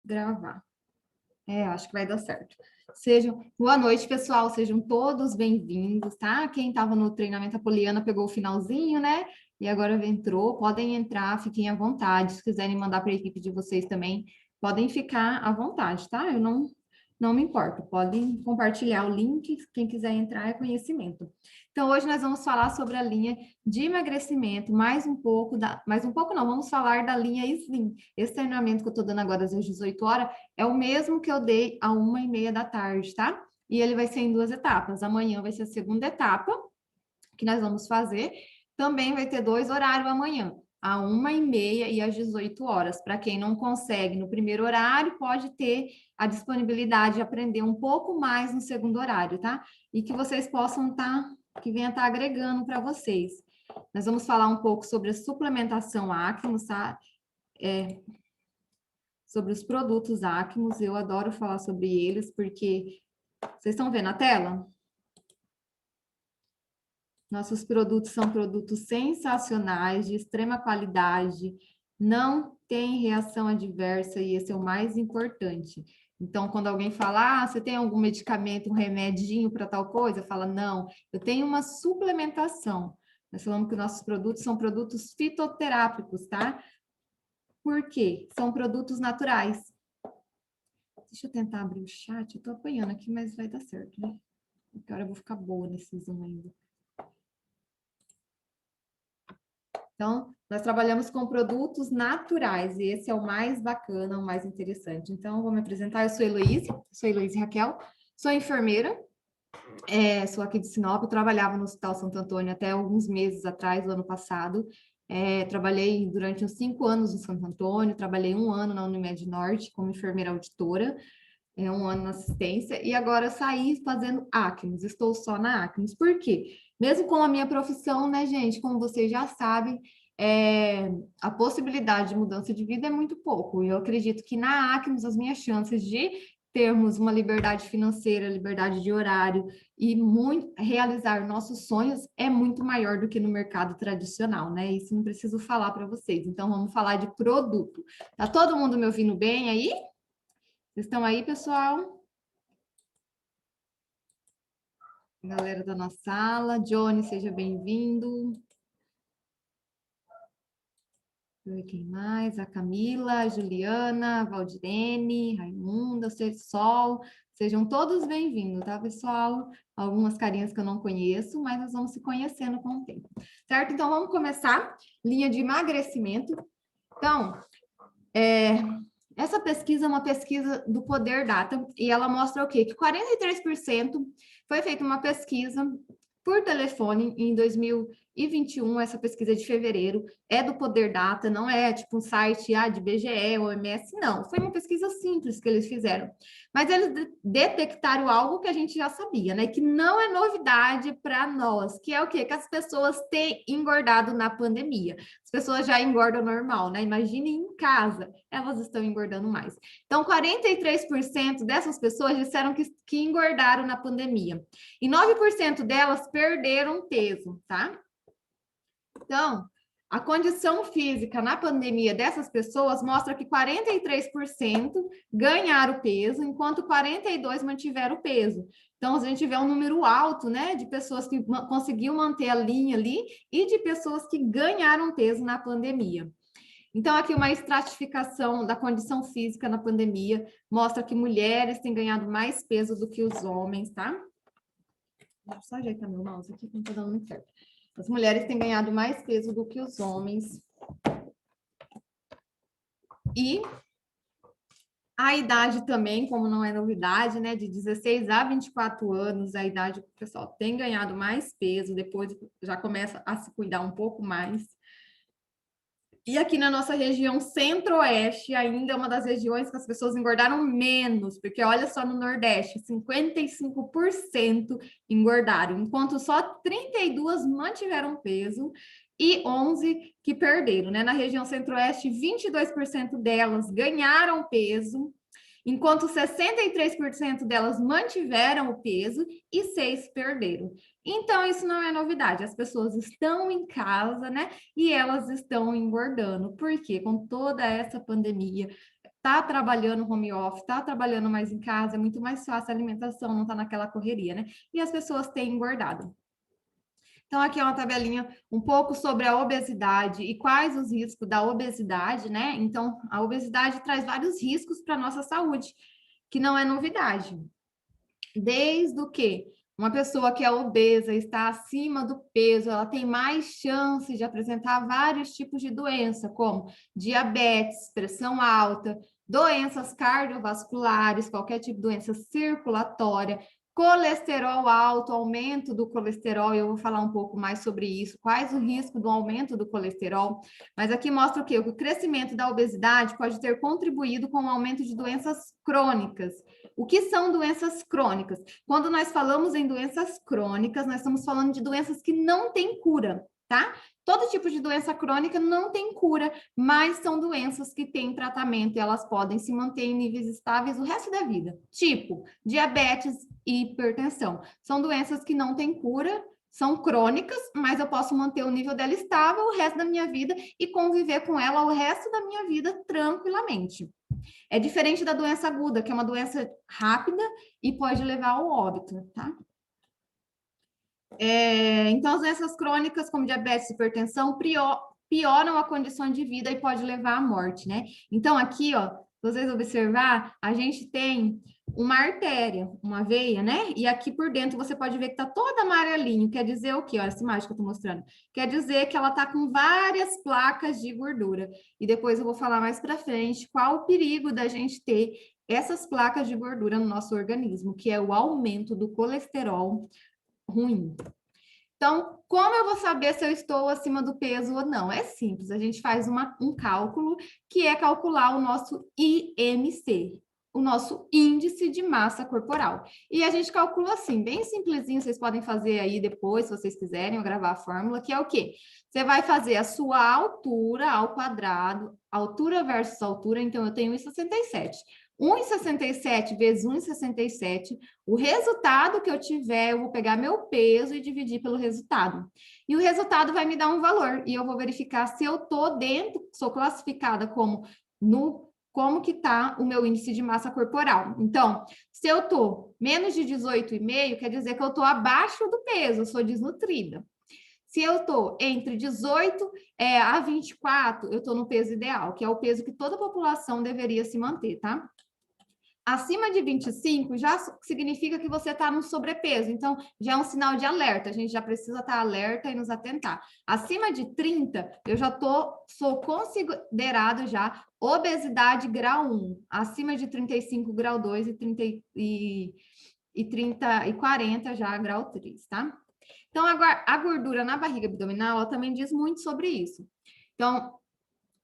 gravar. Acho que vai dar certo. Boa noite, pessoal. Sejam todos bem-vindos, tá? Quem estava no treinamento Apoliana pegou o finalzinho, né? E agora entrou. Podem entrar, fiquem à vontade. Se quiserem mandar para a equipe de vocês também, podem ficar à vontade, tá? Eu não me importo. Podem compartilhar o link. Quem quiser entrar é conhecimento. Então, hoje nós vamos falar sobre a linha de emagrecimento, mais um pouco não, vamos falar da linha Slim. Esse treinamento que eu estou dando agora às 18 horas é o mesmo que eu dei a 1h30 da tarde, tá? E ele vai ser em 2 etapas. Amanhã vai ser a segunda etapa que nós vamos fazer. Também vai ter 2 horários amanhã, a 1h30 e às 18 horas. Para quem não consegue no primeiro horário, pode ter a disponibilidade de aprender um pouco mais no segundo horário, tá? E que vocês possam que venha estar agregando para vocês. Nós vamos falar um pouco sobre a suplementação Acmos, tá? Sobre os produtos Acmos, eu adoro falar sobre eles, porque vocês estão vendo a tela? Nossos produtos são produtos sensacionais, de extrema qualidade, não tem reação adversa, e esse é o mais importante. Então, quando alguém fala, você tem algum medicamento, um remedinho para tal coisa? Fala, não, eu tenho uma suplementação. Nós falamos que nossos produtos são produtos fitoterápicos, tá? Por quê? São produtos naturais. Deixa eu tentar abrir o chat. Eu tô apanhando aqui, mas vai dar certo, né? Porque agora eu vou ficar boa nesse Zoom ainda. Então, nós trabalhamos com produtos naturais, e esse é o mais bacana, o mais interessante. Então, vou me apresentar. Eu sou Heloíse Raquel, sou enfermeira, sou aqui de Sinop, eu trabalhava no Hospital Santo Antônio até alguns meses atrás, do ano passado. Trabalhei durante uns 5 anos no Santo Antônio, trabalhei 1 ano na Unimed Norte como enfermeira auditora, 1 ano na assistência, e agora eu saí fazendo Acmos, estou só na Acmos. Por quê? Mesmo com a minha profissão, né, gente, como vocês já sabem, a possibilidade de mudança de vida é muito pouco. E eu acredito que na Acmos as minhas chances de termos uma liberdade financeira, liberdade de horário e realizar nossos sonhos é muito maior do que no mercado tradicional, né? Isso não preciso falar para vocês. Então, vamos falar de produto. Tá todo mundo me ouvindo bem aí? Vocês estão aí, pessoal? Galera da nossa sala. Johnny, seja bem-vindo. Deixa eu ver quem mais. A Camila, a Juliana, a Valdirene, Raimunda, Sol. Sejam todos bem-vindos, tá, pessoal? Algumas carinhas que eu não conheço, mas nós vamos se conhecendo com o tempo. Certo? Então, vamos começar. Linha de emagrecimento. Então, essa pesquisa é uma pesquisa do Poder Data, e ela mostra o quê? Que 43% foi feita uma pesquisa por telefone em 2021, essa pesquisa é de fevereiro, é do Poder Data, não é tipo um site de BGE, OMS, não. Foi uma pesquisa simples que eles fizeram. Mas eles detectaram algo que a gente já sabia, né? Que não é novidade para nós, que é o quê? Que as pessoas têm engordado na pandemia. As pessoas já engordam normal, né? Imagine em casa, elas estão engordando mais. Então, 43% dessas pessoas disseram que engordaram na pandemia. E 9% delas perderam peso, tá? Então, a condição física na pandemia dessas pessoas mostra que 43% ganharam peso, enquanto 42% mantiveram o peso. Então, a gente vê um número alto, né, de pessoas que conseguiram manter a linha ali e de pessoas que ganharam peso na pandemia. Então, aqui uma estratificação da condição física na pandemia mostra que mulheres têm ganhado mais peso do que os homens, tá? Deixa eu só ajeitar meu mouse aqui, que não tá dando muito certo. As mulheres têm ganhado mais peso do que os homens. E a idade também, como não é novidade, né? De 16 a 24 anos, a idade que o pessoal tem ganhado mais peso, depois já começa a se cuidar um pouco mais. E aqui na nossa região centro-oeste, ainda é uma das regiões que as pessoas engordaram menos, porque olha só no Nordeste, 55% engordaram, enquanto só 32 mantiveram peso e 11 que perderam, né? Na região centro-oeste, 22% delas ganharam peso, enquanto 63% delas mantiveram o peso e 6 perderam. Então, isso não é novidade, as pessoas estão em casa, né? E elas estão engordando. Por quê? Com toda essa pandemia, tá trabalhando home office, tá trabalhando mais em casa, é muito mais fácil a alimentação, não tá naquela correria, né? E as pessoas têm engordado. Então, aqui é uma tabelinha um pouco sobre a obesidade e quais os riscos da obesidade, né? Então, a obesidade traz vários riscos para a nossa saúde, que não é novidade. Desde o que uma pessoa que é obesa, está acima do peso, ela tem mais chances de apresentar vários tipos de doença, como diabetes, pressão alta, doenças cardiovasculares, qualquer tipo de doença circulatória, colesterol alto, aumento do colesterol, eu vou falar um pouco mais sobre isso, quais o risco do aumento do colesterol, mas aqui mostra o quê? O crescimento da obesidade pode ter contribuído com o aumento de doenças crônicas. O que são doenças crônicas? Quando nós falamos em doenças crônicas, nós estamos falando de doenças que não têm cura, tá? Todo tipo de doença crônica não tem cura, mas são doenças que têm tratamento e elas podem se manter em níveis estáveis o resto da vida. Tipo, diabetes e hipertensão. São doenças que não têm cura, são crônicas, mas eu posso manter o nível dela estável o resto da minha vida e conviver com ela o resto da minha vida tranquilamente. É diferente da doença aguda, que é uma doença rápida e pode levar ao óbito, tá? Então, as doenças crônicas, como diabetes e hipertensão, pioram a condição de vida e pode levar à morte, né? Então, aqui, ó, se vocês observar, a gente tem uma artéria, uma veia, né? E aqui por dentro você pode ver que tá toda amarelinho. Quer dizer o quê? Olha essa imagem que eu tô mostrando. Quer dizer que ela tá com várias placas de gordura. E depois eu vou falar mais para frente qual o perigo da gente ter essas placas de gordura no nosso organismo, que é o aumento do colesterol ruim. Então, como eu vou saber se eu estou acima do peso ou não? É simples, a gente faz um cálculo que é calcular o nosso IMC, o nosso índice de massa corporal. E a gente calcula assim, bem simplesinho, vocês podem fazer aí depois, se vocês quiserem, eu gravar a fórmula, que é o quê? Você vai fazer a sua altura ao quadrado, altura versus altura, então eu tenho 1,67. 1,67 vezes 1,67, o resultado que eu tiver, eu vou pegar meu peso e dividir pelo resultado. E o resultado vai me dar um valor, e eu vou verificar se eu estou dentro, sou classificada como que está o meu índice de massa corporal. Então, se eu estou menos de 18,5, quer dizer que eu estou abaixo do peso, eu sou desnutrida. Se eu estou entre 18 a 24, eu estou no peso ideal, que é o peso que toda a população deveria se manter, tá? Acima de 25 já significa que você está no sobrepeso, então já é um sinal de alerta, a gente já precisa estar alerta e nos atentar. Acima de 30, eu já sou considerado já obesidade grau 1, acima de 35, grau 2 e 30 e 40 já grau 3, tá? Então, a gordura na barriga abdominal, ela também diz muito sobre isso. Então,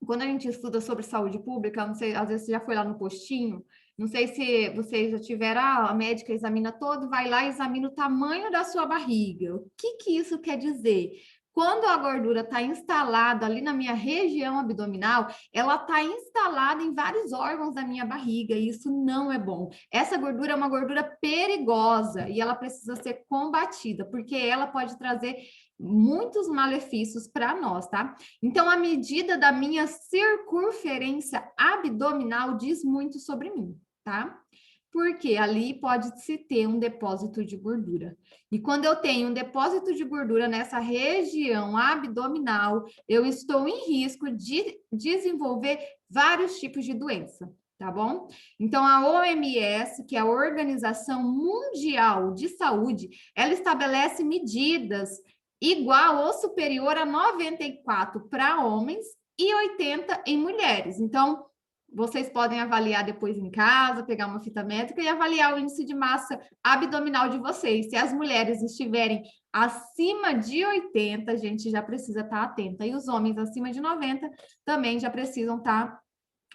quando a gente estuda sobre saúde pública, não sei, às vezes você já foi lá no postinho, não sei se vocês já tiveram, a médica examina todo, vai lá e examina o tamanho da sua barriga. O que que isso quer dizer? Quando a gordura está instalada ali na minha região abdominal, ela está instalada em vários órgãos da minha barriga, e isso não é bom. Essa gordura é uma gordura perigosa e ela precisa ser combatida, porque ela pode trazer muitos malefícios para nós, tá? Então, a medida da minha circunferência abdominal diz muito sobre mim, tá? Porque ali pode-se ter um depósito de gordura. E quando eu tenho um depósito de gordura nessa região abdominal, eu estou em risco de desenvolver vários tipos de doença, tá bom? Então, a OMS, que é a Organização Mundial de Saúde, ela estabelece medidas igual ou superior a 94 para homens e 80 em mulheres. Então, vocês podem avaliar depois em casa, pegar uma fita métrica e avaliar o índice de massa abdominal de vocês. Se as mulheres estiverem acima de 80, a gente já precisa estar atenta. E os homens acima de 90 também já precisam estar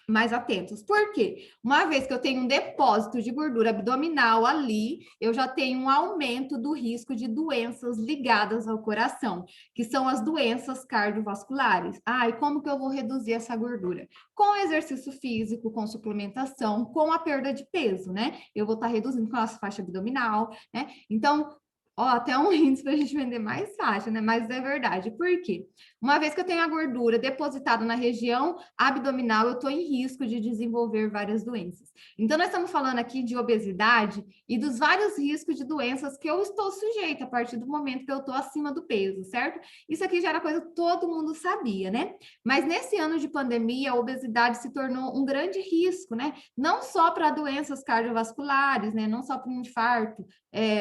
mais atentos. Por quê? Uma vez que eu tenho um depósito de gordura abdominal ali, eu já tenho um aumento do risco de doenças ligadas ao coração, que são as doenças cardiovasculares. Ah, e como que eu vou reduzir essa gordura? Com exercício físico, com suplementação, com a perda de peso, né? Eu vou estar reduzindo com a faixa abdominal, né? Então, ó, até um índice para a gente vender mais faixa, né? Mas é verdade. Por quê? Uma vez que eu tenho a gordura depositada na região abdominal, eu estou em risco de desenvolver várias doenças. Então, nós estamos falando aqui de obesidade e dos vários riscos de doenças que eu estou sujeita a partir do momento que eu estou acima do peso, certo? Isso aqui já era coisa que todo mundo sabia, né? Mas nesse ano de pandemia, a obesidade se tornou um grande risco, né? Não só para doenças cardiovasculares, né? Não só para um infarto,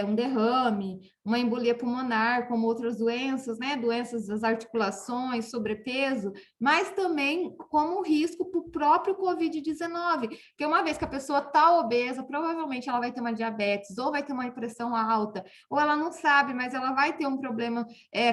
um derrame, uma embolia pulmonar, como outras doenças, né? Doenças das articulações, sobrepeso, mas também como risco para o próprio Covid-19, porque uma vez que a pessoa está obesa, provavelmente ela vai ter uma diabetes, ou vai ter uma pressão alta, ou ela não sabe, mas ela vai ter um problema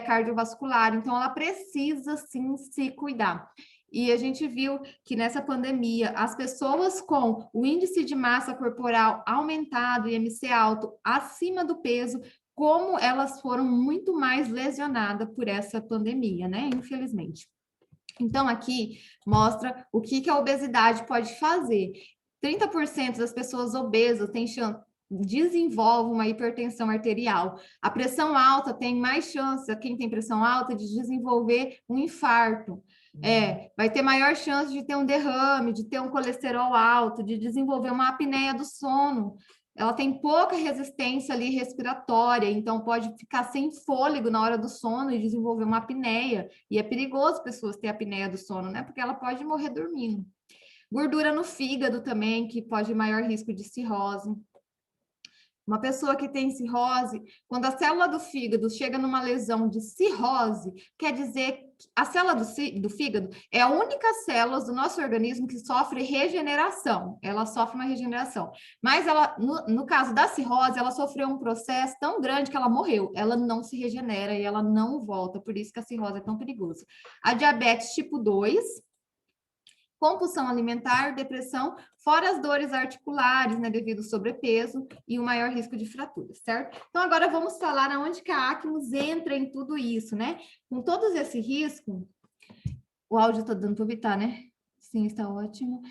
cardiovascular, então ela precisa sim se cuidar. E a gente viu que nessa pandemia, as pessoas com o índice de massa corporal aumentado, IMC alto, acima do peso, como elas foram muito mais lesionadas por essa pandemia, né? Infelizmente. Então, aqui mostra o que a obesidade pode fazer. 30% das pessoas obesas têm chance, desenvolve uma hipertensão arterial. A pressão alta tem mais chance, quem tem pressão alta, de desenvolver um infarto. Vai ter maior chance de ter um derrame, de ter um colesterol alto, de desenvolver uma apneia do sono. Ela tem pouca resistência ali respiratória, então pode ficar sem fôlego na hora do sono e desenvolver uma apneia. E é perigoso pessoas terem apneia do sono, né? Porque ela pode morrer dormindo. Gordura no fígado também, que pode ter maior risco de cirrose. Uma pessoa que tem cirrose, quando a célula do fígado chega numa lesão de cirrose, quer dizer que a célula do fígado é a única célula do nosso organismo que sofre regeneração. Ela sofre uma regeneração. Mas ela, no caso da cirrose, ela sofreu um processo tão grande que ela morreu. Ela não se regenera e ela não volta. Por isso que a cirrose é tão perigosa. A diabetes tipo 2, compulsão alimentar, depressão, fora as dores articulares, né, devido ao sobrepeso e o maior risco de fraturas, certo? Então, agora vamos falar aonde que a Acmus entra em tudo isso, né? Com todos esse risco, o áudio tá dando para evitar, né? Sim, está ótimo.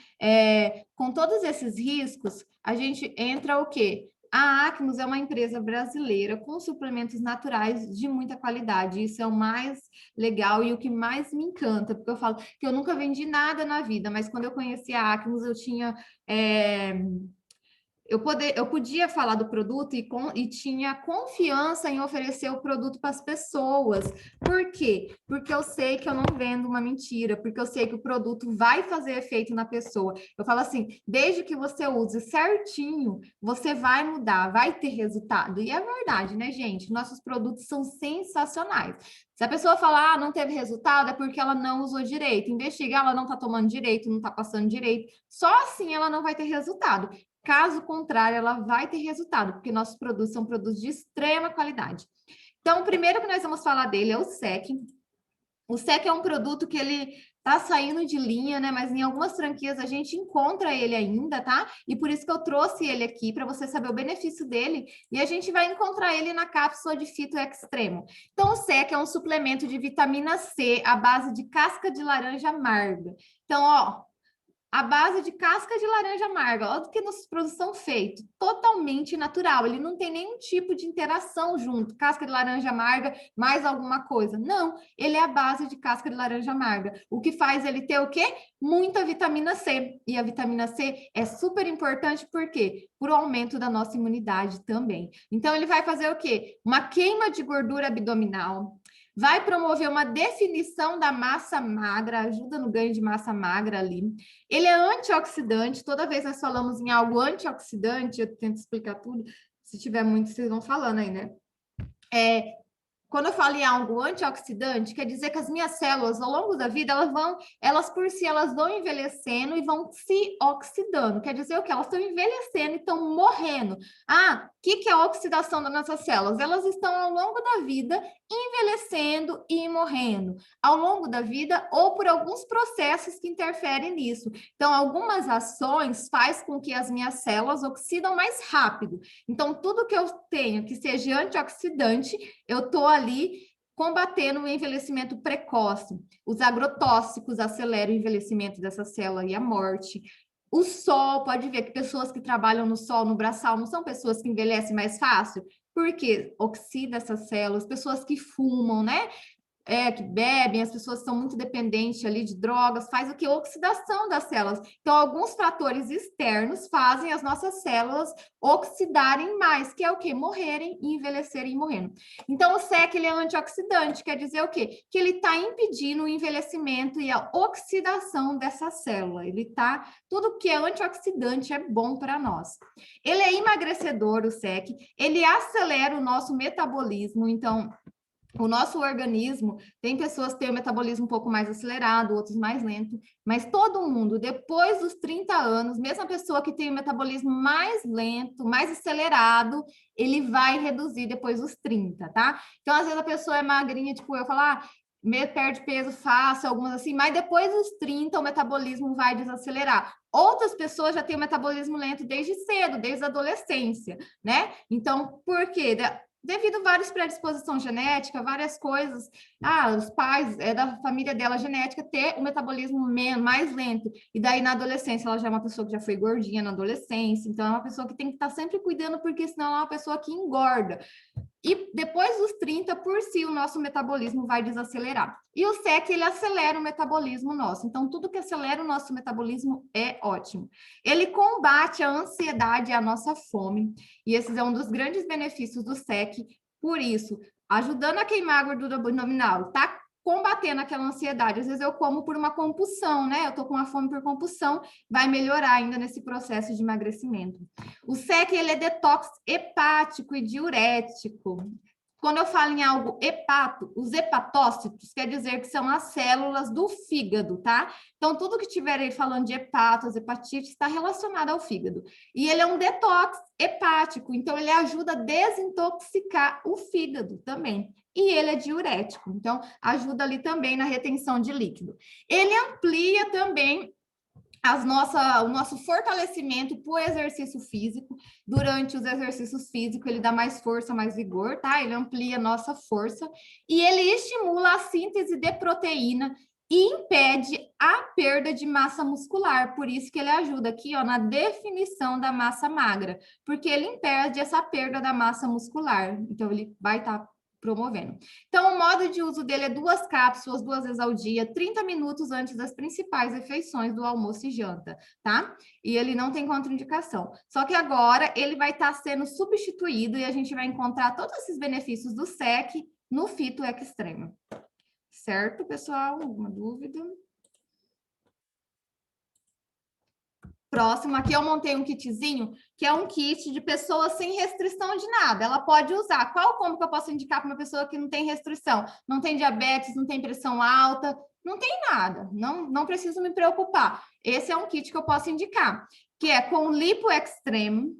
Com todos esses riscos, a gente entra o quê? A Acmus é uma empresa brasileira com suplementos naturais de muita qualidade. Isso é o mais legal e o que mais me encanta, porque eu falo que eu nunca vendi nada na vida, mas quando eu conheci a Acmus, eu tinha eu podia falar do produto e tinha confiança em oferecer o produto para as pessoas. Por quê? Porque eu sei que eu não vendo uma mentira, porque eu sei que o produto vai fazer efeito na pessoa. Eu falo assim, desde que você use certinho, você vai mudar, vai ter resultado. E é verdade, né, gente? Nossos produtos são sensacionais. Se a pessoa falar, não teve resultado, é porque ela não usou direito. Investiga, ela não está tomando direito, não está passando direito. Só assim ela não vai ter resultado. Caso contrário, ela vai ter resultado, porque nossos produtos são produtos de extrema qualidade. Então, o primeiro que nós vamos falar dele é o SEC. O SEC é um produto que ele tá saindo de linha, né? Mas em algumas franquias a gente encontra ele ainda, tá? E por isso que eu trouxe ele aqui para você saber o benefício dele. E a gente vai encontrar ele na cápsula de Fito Extremo. Então, o SEC é um suplemento de vitamina C à base de casca de laranja amarga. Então, ó, a base de casca de laranja amarga, olha do que nossos produtos são feitos, totalmente natural, ele não tem nenhum tipo de interação junto, casca de laranja amarga, mais alguma coisa, não, ele é a base de casca de laranja amarga, o que faz ele ter o quê? Muita vitamina C, e a vitamina C é super importante, por quê? Por aumento da nossa imunidade também, então ele vai fazer o quê? Uma queima de gordura abdominal, vai promover uma definição da massa magra, ajuda no ganho de massa magra ali. Ele é antioxidante, toda vez nós falamos em algo antioxidante, eu tento explicar tudo, se tiver muito, vocês vão falando aí, né? Quando eu falo em algo antioxidante, quer dizer que as minhas células, ao longo da vida, elas por si, elas vão envelhecendo e vão se oxidando. Quer dizer o quê? Elas estão envelhecendo e estão morrendo. Ah, o que é a oxidação das nossas células? Elas estão, ao longo da vida, envelhecendo e morrendo. Ao longo da vida, ou por alguns processos que interferem nisso. Então, algumas ações faz com que as minhas células oxidam mais rápido. Então, tudo que eu tenho que seja antioxidante, eu estou ali combatendo o envelhecimento precoce. Os agrotóxicos aceleram o envelhecimento dessa célula e a morte. O sol, pode ver que pessoas que trabalham no sol, no braçal, não são pessoas que envelhecem mais fácil, porque oxida essas células, pessoas que fumam, né? que bebem, as pessoas são muito dependentes ali de drogas, faz o que? Oxidação das células. Então, alguns fatores externos fazem as nossas células oxidarem mais, que é o quê? Morrerem, envelhecerem e morrendo. Então, o SEC, ele é antioxidante, quer dizer o quê? Que ele está impedindo o envelhecimento e a oxidação dessa célula. Tudo que é antioxidante é bom para nós. Ele é emagrecedor, o SEC, ele acelera o nosso metabolismo, então o nosso organismo, tem pessoas que têm o metabolismo um pouco mais acelerado, outros mais lento, mas todo mundo, depois dos 30 anos, mesmo a pessoa que tem o metabolismo mais lento, mais acelerado, ele vai reduzir depois dos 30, tá? Então, às vezes a pessoa é magrinha, tipo eu falar, perde peso fácil, algumas assim, mas depois dos 30 o metabolismo vai desacelerar. Outras pessoas já têm o metabolismo lento desde cedo, desde a adolescência, né? Então, por quê? Devido a várias predisposições genéticas, várias coisas, os pais da família dela genética ter o metabolismo mais lento, e daí na adolescência ela já é uma pessoa que já foi gordinha na adolescência, então é uma pessoa que tem que estar sempre cuidando, porque senão ela é uma pessoa que engorda. E depois dos 30, por si, o nosso metabolismo vai desacelerar. E o SEC, ele acelera o metabolismo nosso. Então, tudo que acelera o nosso metabolismo é ótimo. Ele combate a ansiedade e a nossa fome. E esse é um dos grandes benefícios do SEC. Por isso, ajudando a queimar a gordura abdominal, tá combatendo aquela ansiedade. Às vezes eu como por uma compulsão, né? Eu tô com uma fome por compulsão, vai melhorar ainda nesse processo de emagrecimento. O SEC, ele é detox hepático e diurético. Quando eu falo em algo hepato, os hepatócitos quer dizer que são as células do fígado, tá? Então, tudo que tiver aí falando de hepatos, hepatite, está relacionado ao fígado. E ele é um detox hepático, então ele ajuda a desintoxicar o fígado também. E ele é diurético, então ajuda ali também na retenção de líquido. Ele amplia também o nosso fortalecimento para o exercício físico. Durante os exercícios físicos, ele dá mais força, mais vigor, tá? Ele amplia a nossa força e ele estimula a síntese de proteína e impede a perda de massa muscular. Por isso que ele ajuda aqui, ó, na definição da massa magra, porque ele impede essa perda da massa muscular. Então, ele vai estar promovendo. Então, o modo de uso dele é 2 cápsulas, 2 vezes ao dia, 30 minutos antes das principais refeições do almoço e janta, tá? E ele não tem contraindicação. Só que agora ele vai estar sendo substituído e a gente vai encontrar todos esses benefícios do SEC no Fito Extremo. Certo, pessoal? Alguma dúvida? Próximo, aqui eu montei um kitzinho, que é um kit de pessoas sem restrição de nada. Ela pode usar. Qual combo que eu posso indicar para uma pessoa que não tem restrição? Não tem diabetes, não tem pressão alta, não tem nada. Não preciso me preocupar. Esse é um kit que eu posso indicar, que é com Lipo Extremo,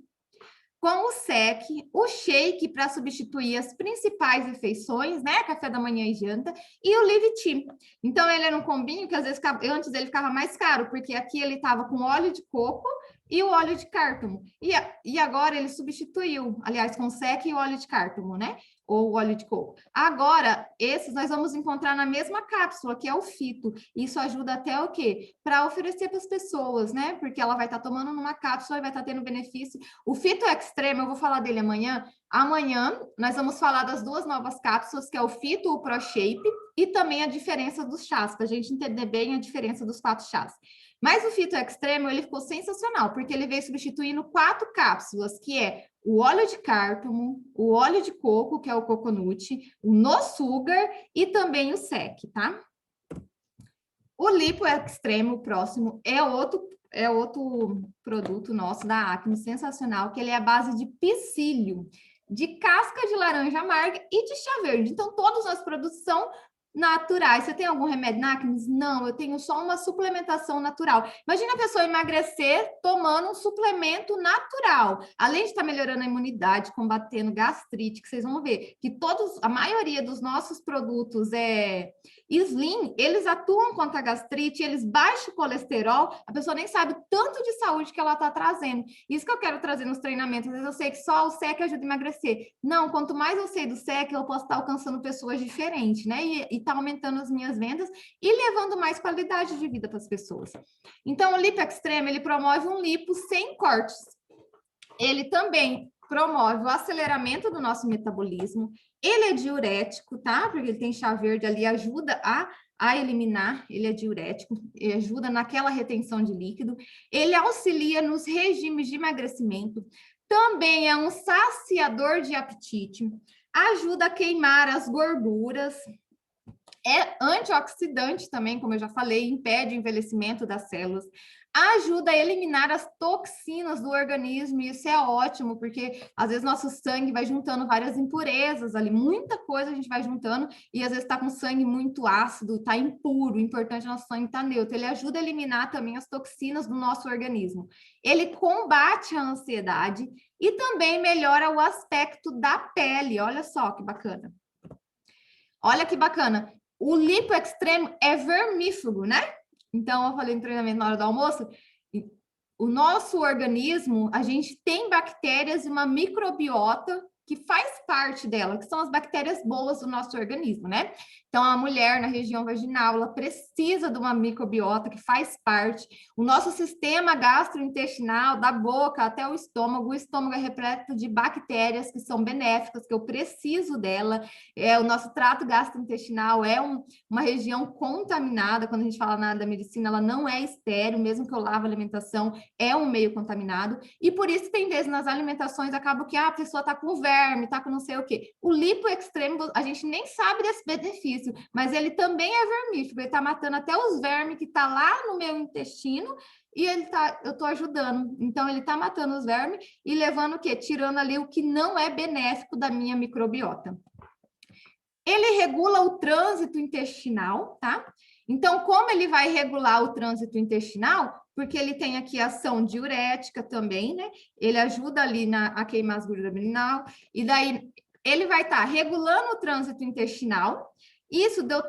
com o SEC, o shake para substituir as principais refeições, né? Café da manhã e janta, e o Live Tea. Então, ele era um combinho que às vezes antes ele ficava mais caro, porque aqui ele estava com óleo de coco e o óleo de cártamo. E agora ele substituiu, aliás, com o SEC e o óleo de cártamo, né? Ou o óleo de coco. Agora, esses nós vamos encontrar na mesma cápsula, que é o Fito. Isso ajuda até o quê? Para oferecer para as pessoas, né? Porque ela vai estar tomando numa cápsula e vai estar tendo benefício. O Fito Extremo, eu vou falar dele amanhã. Amanhã, nós vamos falar das 2 novas cápsulas, que é o Fito, o Pro Shape, e também a diferença dos chás, para a gente entender bem a diferença dos 4 chás. Mas o Fito Extremo, ele ficou sensacional, porque ele veio substituindo 4 cápsulas, que é o óleo de cártamo, o óleo de coco, que é o coconut, o no sugar e também o SEC, tá? O Lipo Extremo, próximo, é outro produto nosso da Acne, sensacional, que ele é a base de psyllium, de casca de laranja amarga e de chá verde. Então, todos os nossos produtos são naturais. Você tem algum remédio na acne? Não, eu tenho só uma suplementação natural. Imagina a pessoa emagrecer tomando um suplemento natural. Além de estar melhorando a imunidade, combatendo gastrite, que vocês vão ver que a maioria dos nossos produtos Slim, eles atuam contra a gastrite, eles baixam o colesterol, a pessoa nem sabe o tanto de saúde que ela está trazendo. Isso que eu quero trazer nos treinamentos. Às vezes eu sei que só o SEC ajuda a emagrecer. Não, quanto mais eu sei do SEC, eu posso estar alcançando pessoas diferentes, né? E tá aumentando as minhas vendas e levando mais qualidade de vida para as pessoas. Então, o Lipo Extreme, ele promove um lipo sem cortes. Ele também promove o aceleramento do nosso metabolismo, ele é diurético, tá? Porque ele tem chá verde ali, ajuda a eliminar, ele é diurético, ele ajuda naquela retenção de líquido, ele auxilia nos regimes de emagrecimento, também é um saciador de apetite, ajuda a queimar as gorduras, é antioxidante também, como eu já falei, impede o envelhecimento das células, ajuda a eliminar as toxinas do organismo, e isso é ótimo, porque às vezes nosso sangue vai juntando várias impurezas ali, muita coisa a gente vai juntando, e às vezes está com sangue muito ácido, está impuro, o importante é nosso sangue estar neutro, ele ajuda a eliminar também as toxinas do nosso organismo. Ele combate a ansiedade e também melhora o aspecto da pele, olha só que bacana. Olha que bacana, o Lipo Extremo é vermífugo, né? Então, eu falei no treinamento na hora do almoço, o nosso organismo, a gente tem bactérias e uma microbiota que faz parte dela, que são as bactérias boas do nosso organismo, né? Então, a mulher na região vaginal, ela precisa de uma microbiota que faz parte. O nosso sistema gastrointestinal, da boca até o estômago é repleto de bactérias que são benéficas, que eu preciso dela. O nosso trato gastrointestinal é uma região contaminada, quando a gente fala na da medicina, ela não é estéril, mesmo que eu lave a alimentação, é um meio contaminado, e por isso tem vezes nas alimentações acaba que a pessoa está com verme, está com não sei o quê. O Lipo Extremo, a gente nem sabe desse benefício, mas ele também é vermífugo, ele está matando até os vermes que está lá no meu intestino, e eu estou ajudando. Então, ele está matando os vermes e levando o quê? Tirando ali o que não é benéfico da minha microbiota. Ele regula o trânsito intestinal, tá? Então, como ele vai regular o trânsito intestinal? Porque ele tem aqui ação diurética também, né? Ele ajuda ali a queimar as gorduras abdominal, e daí ele vai estar regulando o trânsito intestinal. Isso de eu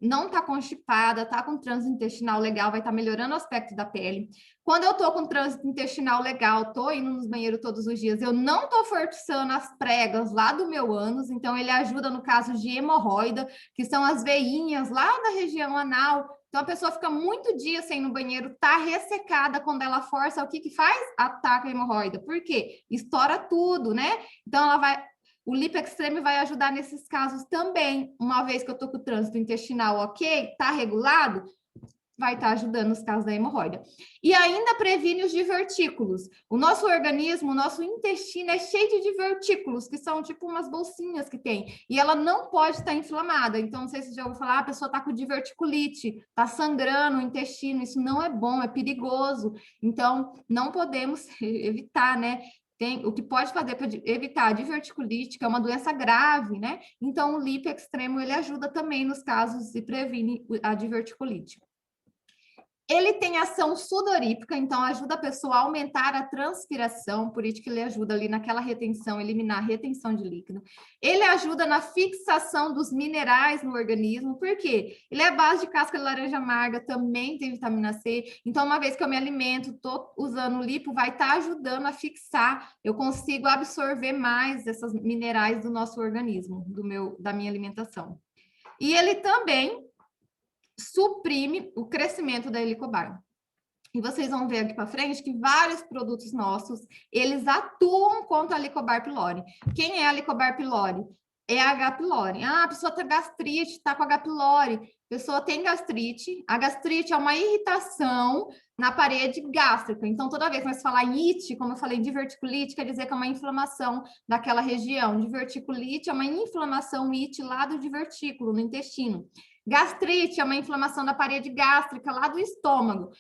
não estar constipada, estar com trânsito intestinal legal, vai estar melhorando o aspecto da pele. Quando eu estou com trânsito intestinal legal, estou indo nos banheiros todos os dias, eu não estou forçando as pregas lá do meu ânus, então ele ajuda no caso de hemorroida, que são as veinhas lá da região anal. Então a pessoa fica muito dia sem ir no banheiro, tá ressecada, quando ela força, o que que faz? Ataca a hemorroida. Por quê? Estoura tudo, né? Então o Lipo Extreme vai ajudar nesses casos também. Uma vez que eu estou com o trânsito intestinal ok, está regulado, vai estar ajudando nos casos da hemorroida. E ainda previne os divertículos. O nosso organismo, o nosso intestino é cheio de divertículos, que são tipo umas bolsinhas que tem. E ela não pode estar inflamada. Então, não sei se você já ouviu falar, a pessoa está com diverticulite, está sangrando o intestino. Isso não é bom, é perigoso. Então, não podemos evitar, né? O que pode fazer para evitar a diverticulite, que é uma doença grave, né? Então, o Lipo Extremo, ele ajuda também nos casos e previne a diverticulite. Ele tem ação sudorífica, então ajuda a pessoa a aumentar a transpiração, por isso que ele ajuda ali naquela retenção, eliminar a retenção de líquido. Ele ajuda na fixação dos minerais no organismo, por quê? Ele é a base de casca de laranja amarga, também tem vitamina C, então uma vez que eu me alimento, estou usando o lipo, vai estar ajudando a fixar, eu consigo absorver mais esses minerais do nosso organismo, da minha alimentação. E ele também suprime o crescimento da Helicobacter. E vocês vão ver aqui para frente que vários produtos nossos, eles atuam contra a Helicobacter pylori. Quem é a Helicobacter pylori? É a H. pylori. Ah, a pessoa tem gastrite, está com H. pylori. A pessoa tem gastrite. A gastrite é uma irritação na parede gástrica. Então, toda vez que nós falar em it, como eu falei, diverticulite, quer dizer que é uma inflamação daquela região. Diverticulite é uma inflamação it lá do divertículo, no intestino. Gastrite é uma inflamação da parede gástrica lá do estômago.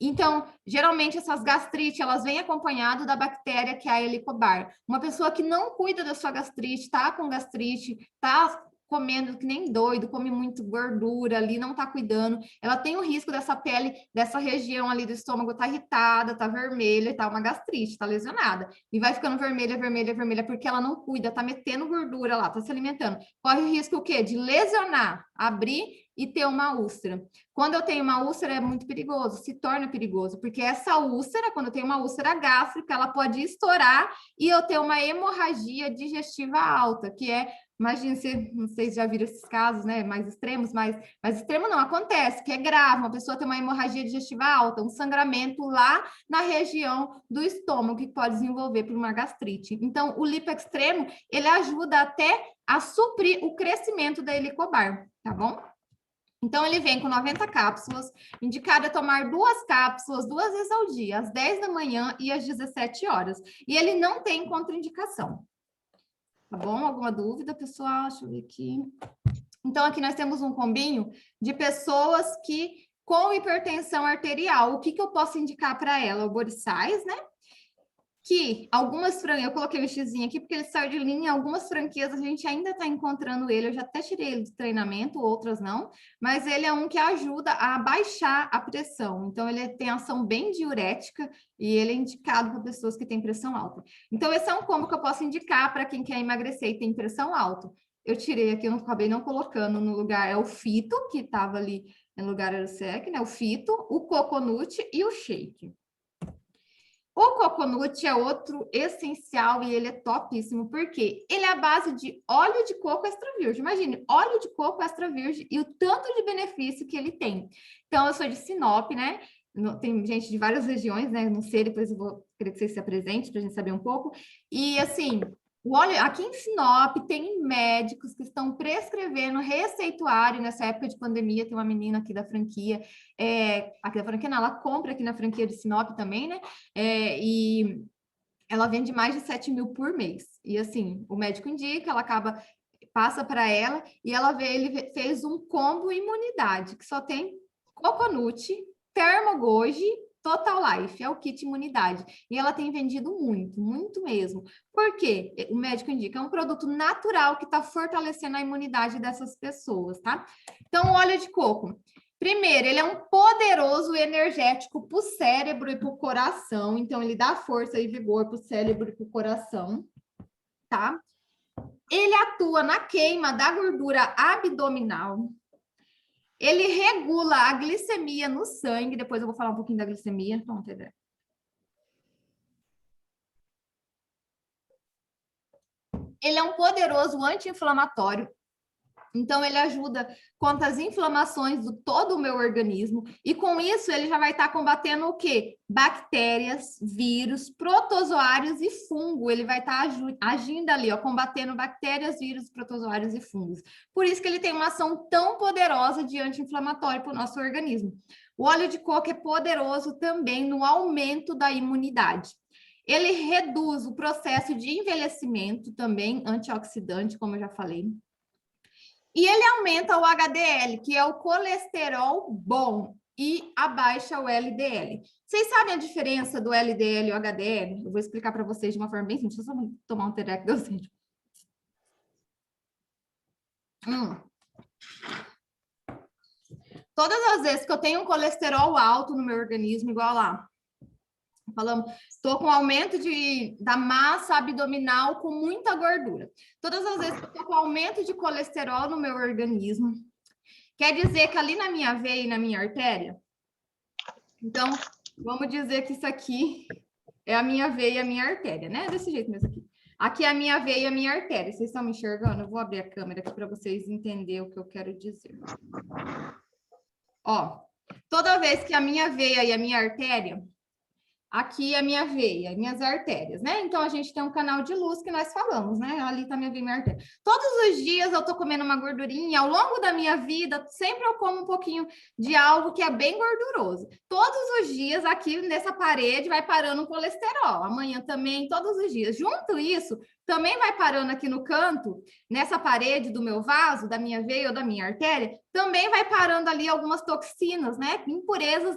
Então, geralmente essas gastrites, elas vêm acompanhado da bactéria que é a Helicobacter. Uma pessoa que não cuida da sua gastrite, tá com gastrite, tá comendo que nem doido, come muito gordura ali, não tá cuidando, ela tem o risco dessa pele, dessa região ali do estômago tá irritada, tá vermelha, tá uma gastrite, tá lesionada. E vai ficando vermelha, vermelha, vermelha, porque ela não cuida, tá metendo gordura lá, tá se alimentando. Corre o risco o quê? De lesionar, abrir e ter uma úlcera. Quando eu tenho uma úlcera é muito perigoso, se torna perigoso, porque essa úlcera, quando eu tenho uma úlcera gástrica, ela pode estourar e eu ter uma hemorragia digestiva alta, que é Imagina, não sei se já viram esses casos, né, mais extremos, mas extremo não, acontece, que é grave, uma pessoa tem uma hemorragia digestiva alta, um sangramento lá na região do estômago, que pode desenvolver por uma gastrite. Então, o lipo extremo, ele ajuda até a suprir o crescimento da Helicobar, tá bom? Então, ele vem com 90 cápsulas, indicado a tomar 2 cápsulas 2 vezes ao dia, às 10 da manhã e às 17 horas. E ele não tem contraindicação. Tá bom? Alguma dúvida, pessoal? Deixa eu ver aqui. Então, aqui nós temos um combinho de pessoas que com hipertensão arterial. O que eu posso indicar para ela? O Borsais, né? Que algumas franquias, eu coloquei o xizinho aqui porque ele saiu de linha, algumas franquias a gente ainda está encontrando ele, eu já até tirei ele de treinamento, outras não, mas ele é um que ajuda a baixar a pressão, então ele tem ação bem diurética e ele é indicado para pessoas que têm pressão alta. Então esse é um combo que eu posso indicar para quem quer emagrecer e tem pressão alta. Eu tirei aqui, eu acabei não colocando no lugar, é o Fito, que estava ali no lugar era o SEC, né? O Fito, o Coconut e o Shake. O coconut é outro essencial e ele é topíssimo, porque ele é a base de óleo de coco extra virgem. Imagine, óleo de coco extra virgem e o tanto de benefício que ele tem. Então, eu sou de Sinop, né? Tem gente de várias regiões, né? Não sei, depois eu vou querer que vocês se apresentem para a gente saber um pouco. E, assim, o óleo, aqui em Sinop tem médicos que estão prescrevendo receituário nessa época de pandemia. Tem uma menina aqui da franquia, aqui da franquia, não, ela compra aqui na franquia de Sinop também, né? E ela vende mais de 7 mil por mês. E assim, o médico indica, ela passa para ela e ele fez um combo imunidade, que só tem coconut, termogoji, Total Life, é o kit imunidade. E ela tem vendido muito, muito mesmo. Por quê? O médico indica, é um produto natural que está fortalecendo a imunidade dessas pessoas, tá? Então, o óleo de coco. Primeiro, ele é um poderoso energético para o cérebro e para o coração. Então, ele dá força e vigor para o cérebro e para o coração, tá? Ele atua na queima da gordura abdominal. Ele regula a glicemia no sangue. Depois eu vou falar um pouquinho da glicemia. Pronto, André. Ele é um poderoso anti-inflamatório. Então, ele ajuda contra as inflamações do todo o meu organismo. E com isso, ele já vai estar combatendo o quê? Bactérias, vírus, protozoários e fungo. Ele vai estar agindo ali, ó, combatendo bactérias, vírus, protozoários e fungos. Por isso que ele tem uma ação tão poderosa de anti-inflamatório para o nosso organismo. O óleo de coco é poderoso também no aumento da imunidade. Ele reduz o processo de envelhecimento também, antioxidante, como eu já falei. E ele aumenta o HDL, que é o colesterol bom, e abaixa o LDL. Vocês sabem a diferença do LDL e o HDL? Eu vou explicar para vocês de uma forma bem simples. Deixa eu só tomar um tereco docente. Todas as vezes que eu tenho um colesterol alto no meu organismo, igual lá, falamos, estou com aumento da massa abdominal com muita gordura. Todas as vezes que eu estou com aumento de colesterol no meu organismo, quer dizer que ali na minha veia e na minha artéria, então, vamos dizer que isso aqui é a minha veia e a minha artéria, né? Desse jeito mesmo aqui. Aqui é a minha veia e a minha artéria. Vocês estão me enxergando? Eu vou abrir a câmera aqui para vocês entenderem o que eu quero dizer. Ó, toda vez que a minha veia e a minha artéria, aqui é a minha veia, minhas artérias, né? Então, a gente tem um canal de luz que nós falamos, né? Ali tá minha veia e minha artéria. Todos os dias eu tô comendo uma gordurinha, ao longo da minha vida, sempre eu como um pouquinho de algo que é bem gorduroso. Todos os dias, aqui nessa parede, vai parando um colesterol. Amanhã também, todos os dias. Junto isso, também vai parando aqui no canto, nessa parede do meu vaso, da minha veia ou da minha artéria, também vai parando ali algumas toxinas, né? Impurezas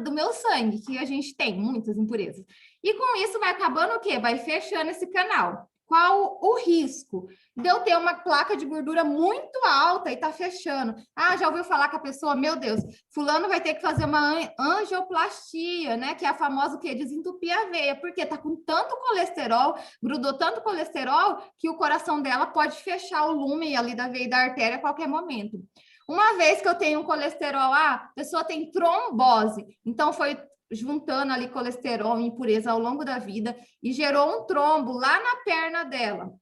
do meu sangue, que a gente tem, muitas impurezas. E com isso vai acabando o quê? Vai fechando esse canal. Qual o risco de eu ter uma placa de gordura muito alta e tá fechando? Ah, já ouviu falar que a pessoa, meu Deus, fulano vai ter que fazer uma angioplastia, né? Que é a famosa o quê? Desentupir a veia, porque tá com tanto colesterol, grudou tanto colesterol, que o coração dela pode fechar o lumen ali da veia e da artéria a qualquer momento. Uma vez que eu tenho um colesterol, a pessoa tem trombose, então foi juntando ali colesterol e impureza ao longo da vida e gerou um trombo lá na perna dela.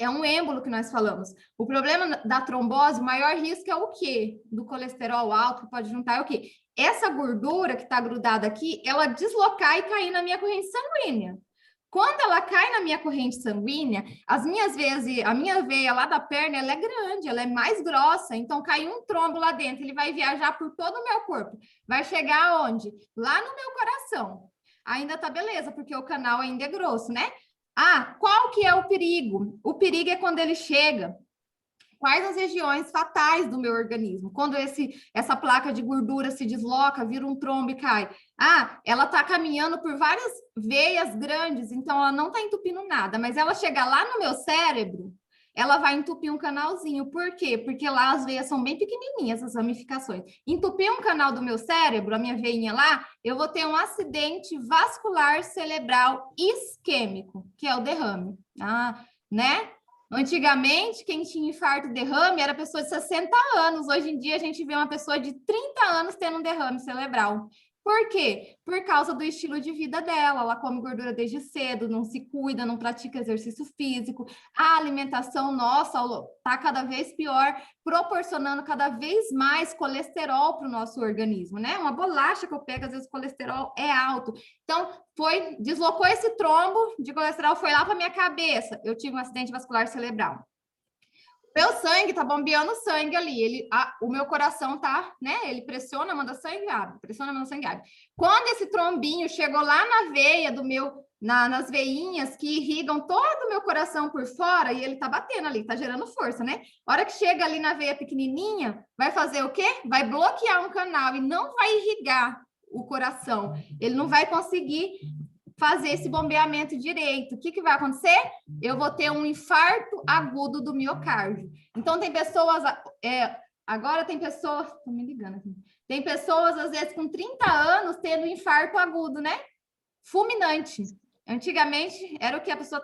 É um êmbolo que nós falamos. O problema da trombose, o maior risco é o quê? Do colesterol alto, que pode juntar é o quê? Essa gordura que está grudada aqui, ela deslocar e cair na minha corrente sanguínea. Quando ela cai na minha corrente sanguínea, as minhas veias, a minha veia lá da perna, ela é grande, ela é mais grossa, então cai um trombo lá dentro, ele vai viajar por todo o meu corpo. Vai chegar aonde? Lá no meu coração. Ainda tá beleza, porque o canal ainda é grosso, né? Ah, qual que é o perigo? O perigo é quando ele chega. Quais as regiões fatais do meu organismo? Quando essa placa de gordura se desloca, vira um trombo e cai. Ah, ela está caminhando por várias veias grandes, então ela não está entupindo nada, mas ela chega lá no meu cérebro, ela vai entupir um canalzinho. Por quê? Porque lá as veias são bem pequenininhas, as ramificações. Entupir um canal do meu cérebro, a minha veinha lá, eu vou ter um acidente vascular cerebral isquêmico, que é o derrame. Ah, né? Antigamente, quem tinha infarto e derrame era pessoa de 60 anos. Hoje em dia, a gente vê uma pessoa de 30 anos tendo um derrame cerebral. Por quê? Por causa do estilo de vida dela. Ela come gordura desde cedo, não se cuida, não pratica exercício físico. A alimentação nossa está cada vez pior, proporcionando cada vez mais colesterol para o nosso organismo, né? Uma bolacha que eu pego, às vezes o colesterol é alto. Então, deslocou esse trombo de colesterol, foi lá para minha cabeça. Eu tive um acidente vascular cerebral. Meu sangue tá bombeando sangue ali. O meu coração tá, né? Ele pressiona, manda sangue, abre. Pressiona, manda sangue, abre. Quando esse trombinho chegou lá na veia do meu, nas veinhas que irrigam todo o meu coração por fora, e ele tá batendo ali, tá gerando força, né? A hora que chega ali na veia pequenininha, vai fazer o quê? Vai bloquear um canal e não vai irrigar o coração. Ele não vai conseguir fazer esse bombeamento direito. O que vai acontecer? Eu vou ter um infarto agudo do miocárdio. Então, tem pessoas... agora tem pessoas... Estou me ligando aqui. Tem pessoas, às vezes, com 30 anos, tendo infarto agudo, né? Fulminante. Antigamente, era o que a pessoa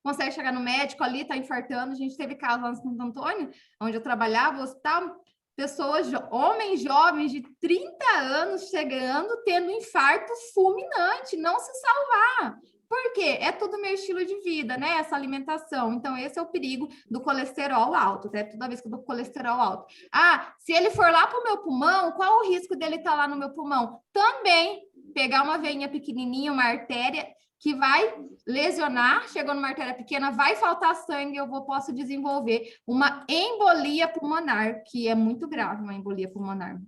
consegue chegar no médico ali, tá infartando. A gente teve casos lá no Santo Antônio, onde eu trabalhava, no hospital, pessoas, homens jovens de 30 anos chegando, tendo infarto fulminante, não se salvar. Por quê? É tudo meu estilo de vida, né? Essa alimentação. Então, esse é o perigo do colesterol alto, né? Toda vez que eu dou colesterol alto. Ah, se ele for lá para o meu pulmão, qual o risco dele estar lá no meu pulmão? Também pegar uma veinha pequenininha, uma artéria, que vai lesionar, chegou numa artéria pequena, vai faltar sangue, posso desenvolver uma embolia pulmonar, que é muito grave, uma embolia pulmonar.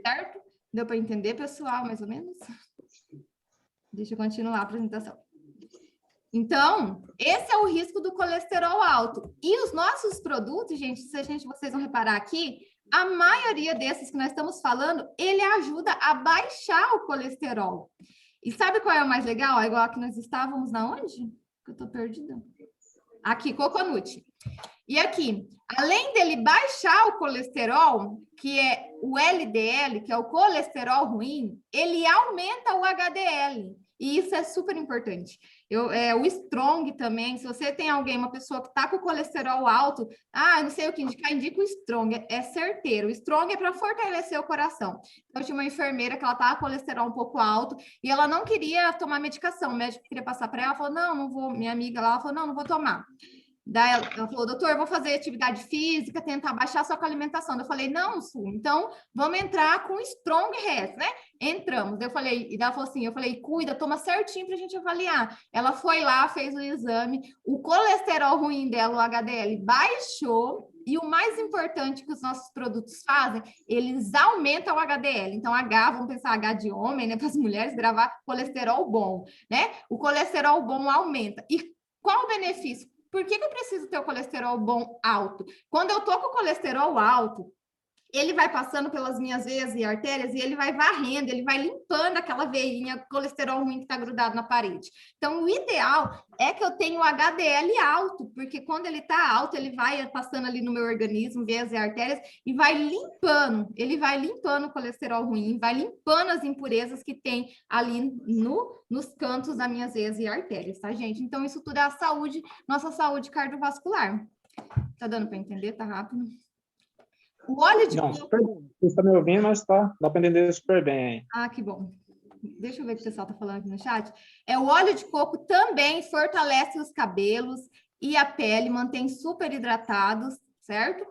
Certo? Deu para entender, pessoal, mais ou menos? Deixa eu continuar a apresentação. Então, esse é o risco do colesterol alto. E os nossos produtos, gente, vocês vão reparar aqui, a maioria desses que nós estamos falando, ele ajuda a baixar o colesterol. E sabe qual é o mais legal? É igual que nós estávamos na onde? Eu tô perdida. Aqui, Coconut. E aqui, além dele baixar o colesterol, que é o LDL, que é o colesterol ruim, ele aumenta o HDL. E isso é super importante. O Strong também, se você tem uma pessoa que está com colesterol alto, não sei o que indicar, indica o Strong, é certeiro. O Strong é para fortalecer o coração. Eu tinha uma enfermeira que ela estava com colesterol um pouco alto e ela não queria tomar medicação. O médico queria passar para ela, falou, não vou. Minha amiga lá falou, não vou tomar. Daí ela falou, doutor, eu vou fazer atividade física, tentar baixar só com a alimentação. Eu falei, não, Su, então vamos entrar com Strong Health, né? Entramos. Daí eu falei, e ela falou assim, cuida, toma certinho pra gente avaliar. Ela foi lá, fez o exame, o colesterol ruim dela, o HDL, baixou. E o mais importante que os nossos produtos fazem, eles aumentam o HDL. Então, vamos pensar H de homem, né? Para as mulheres gravar colesterol bom, né? O colesterol bom aumenta. E qual o benefício? Por que eu preciso ter o colesterol bom alto? Quando eu tô com o colesterol alto, ele vai passando pelas minhas veias e artérias e ele vai varrendo, ele vai limpando aquela veinha, colesterol ruim que está grudado na parede. Então, o ideal é que eu tenha o HDL alto, porque quando ele está alto, ele vai passando ali no meu organismo, veias e artérias, e vai limpando, ele vai limpando o colesterol ruim, vai limpando as impurezas que tem ali nos cantos das minhas veias e artérias, tá, gente? Então, isso tudo é a saúde, nossa saúde cardiovascular. Tá dando para entender? Tá rápido? O óleo de coco... Super bem. Você está me ouvindo, mas dá para entender super bem. Que bom. Deixa eu ver o que o pessoal está falando aqui no chat. O óleo de coco também fortalece os cabelos, e a pele, mantém super hidratados, certo?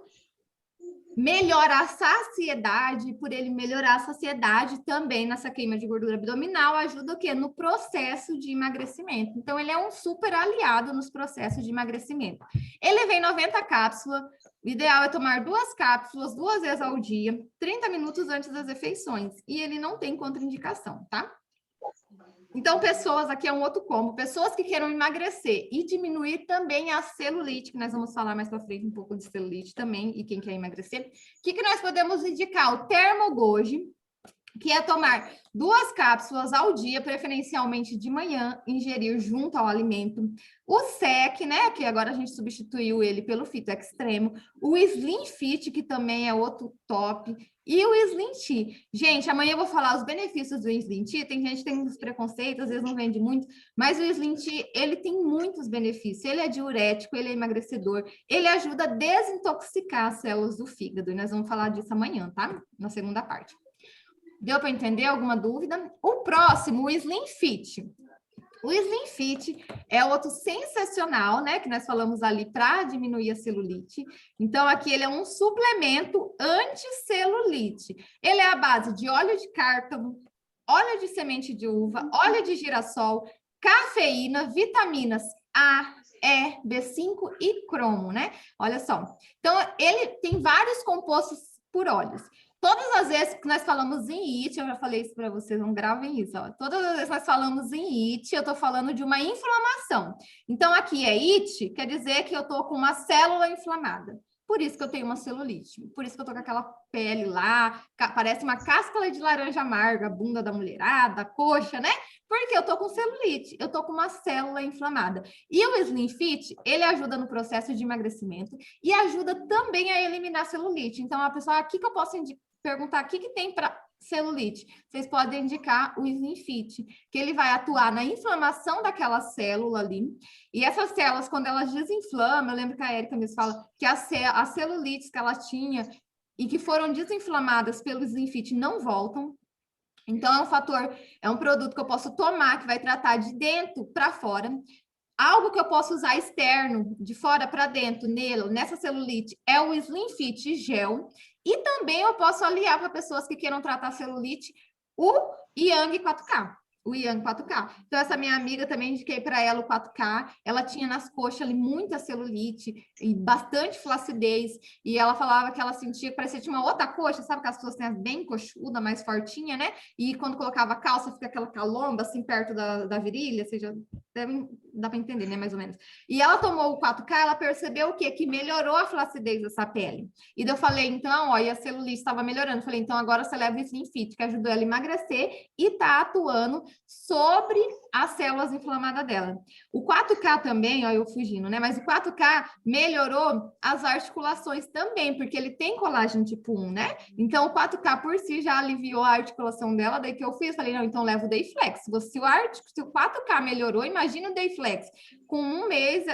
Melhora a saciedade, por ele melhorar a saciedade também nessa queima de gordura abdominal, ajuda o quê? No processo de emagrecimento. Então, ele é um super aliado nos processos de emagrecimento. Ele vem 90 cápsulas, o ideal é tomar 2 cápsulas 2 vezes ao dia, 30 minutos antes das refeições, e ele não tem contraindicação, tá? Então, pessoas, aqui é um outro combo, pessoas que queiram emagrecer e diminuir também a celulite, que nós vamos falar mais para frente um pouco de celulite também, e quem quer emagrecer. O que nós podemos indicar? O Termogoji, que é tomar 2 cápsulas ao dia, preferencialmente de manhã, ingerir junto ao alimento. O SEC, né, que agora a gente substituiu ele pelo Fito Extremo. O Slim Fit, que também é outro top. E o Slim Tea. Gente, amanhã eu vou falar os benefícios do Slim Tea. Tem gente que tem uns preconceitos, às vezes não vende muito, mas o Slim Tea, ele tem muitos benefícios. Ele é diurético, ele é emagrecedor, ele ajuda a desintoxicar as células do fígado. E nós vamos falar disso amanhã, tá? Na segunda parte. Deu para entender? Alguma dúvida? O próximo, o Slim Fit. O Slim Fit é outro sensacional, né? Que nós falamos ali para diminuir a celulite. Então, aqui ele é um suplemento anti-celulite. Ele é à base de óleo de cártamo, óleo de semente de uva, óleo de girassol, cafeína, vitaminas A, E, B5 e cromo, né? Olha só. Então, ele tem vários compostos por óleos. Todas as vezes que nós falamos em IT, eu já falei isso para vocês, não gravem isso, ó. Todas as vezes que nós falamos em IT, eu estou falando de uma inflamação. Então, aqui é IT, quer dizer que eu estou com uma célula inflamada. Por isso que eu tenho uma celulite. Por isso que eu tô com aquela pele lá, parece uma casca de laranja amarga, a bunda da mulherada, a coxa, né? Porque eu tô com celulite, eu tô com uma célula inflamada. E o Slim Fit, ele ajuda no processo de emagrecimento e ajuda também a eliminar celulite. Então, a pessoa, aqui que eu posso perguntar, o que tem para celulite? Vocês podem indicar o Slim Fit, que ele vai atuar na inflamação daquela célula ali. E essas células, quando elas desinflamam, eu lembro que a Érica me fala que as celulites que ela tinha e que foram desinflamadas pelo Slim Fit não voltam. Então, é um fator, é um produto que eu posso tomar, que vai tratar de dentro para fora. Algo que eu posso usar externo, de fora para dentro, nessa celulite, é o Slim Fit Gel. E também eu posso aliar para pessoas que queiram tratar celulite o Yang 4K. O Yang 4K. Então, essa minha amiga também indiquei para ela o 4K. Ela tinha nas coxas ali muita celulite e bastante flacidez. E ela falava que ela sentia que parecia que tinha uma outra coxa, sabe que as pessoas têm as bem coxuda, mais fortinha, né? E quando colocava a calça, fica aquela calomba assim perto da virilha, seja, dá para entender, né? Mais ou menos. E ela tomou o 4K, ela percebeu o quê? Que melhorou a flacidez dessa pele. E daí eu falei, então, ó, e a celulite estava melhorando. Eu falei, então agora você leva o Slim Fit, que ajudou ela a emagrecer e tá atuando sobre as células inflamadas dela. O 4K também, ó, eu fugindo, né? Mas o 4K melhorou as articulações também, porque ele tem colágeno tipo 1, né? Então, o 4K por si já aliviou a articulação dela. Daí que eu fiz, falei, não, então leva o Dayflex. Se o 4K melhorou, imagina o Dayflex. Com um mês,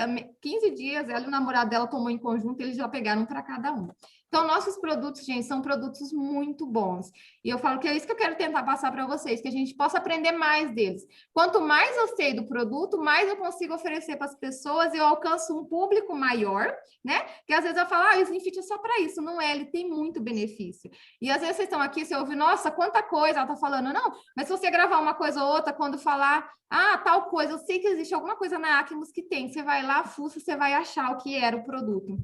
15 dias, ela e o namorado dela tomou em conjunto, eles já pegaram para cada um. Então, nossos produtos, gente, são produtos muito bons. E eu falo que é isso que eu quero tentar passar para vocês, que a gente possa aprender mais deles. Quanto mais eu sei do produto, mais eu consigo oferecer para as pessoas e eu alcanço um público maior, né? Que às vezes eu falo, o Slim Fit é só para isso. Não é, ele tem muito benefício. E às vezes vocês estão aqui, você ouve, nossa, quanta coisa ela está falando. Não, mas se você gravar uma coisa ou outra, quando falar, tal coisa, eu sei que existe alguma coisa na Acmos que tem. Você vai lá, fuça, você vai achar o que era o produto.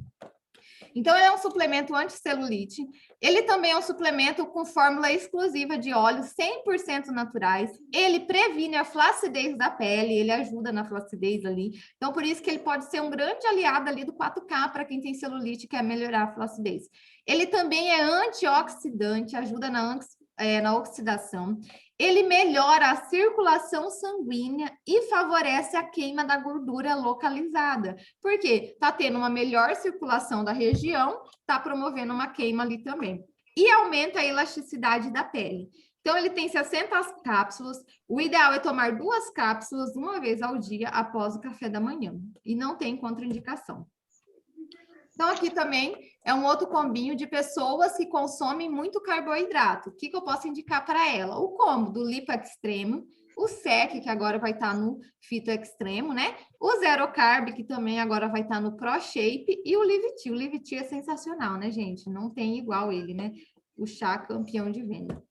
Então, ele é um suplemento anticelulite. Ele também é um suplemento com fórmula exclusiva de óleos 100% naturais. Ele previne a flacidez da pele, ele ajuda na flacidez ali. Então, por isso que ele pode ser um grande aliado ali do 4K para quem tem celulite e quer melhorar a flacidez. Ele também é antioxidante, ajuda na oxidação. Ele melhora a circulação sanguínea e favorece a queima da gordura localizada. Por quê? Está tendo uma melhor circulação da região, está promovendo uma queima ali também. E aumenta a elasticidade da pele. Então, ele tem 60 cápsulas. O ideal é tomar 2 cápsulas uma vez ao dia após o café da manhã. E não tem contraindicação. Então, aqui também é um outro combinho de pessoas que consomem muito carboidrato. O que eu posso indicar para ela? O combo do Lipo Extremo, o SEC, que agora vai estar no Fito Extremo, né? O Zero Carb, que também agora vai estar no Pro Shape, e o Live Tea. O Live Tea é sensacional, né, gente? Não tem igual ele, né? O chá campeão de venda.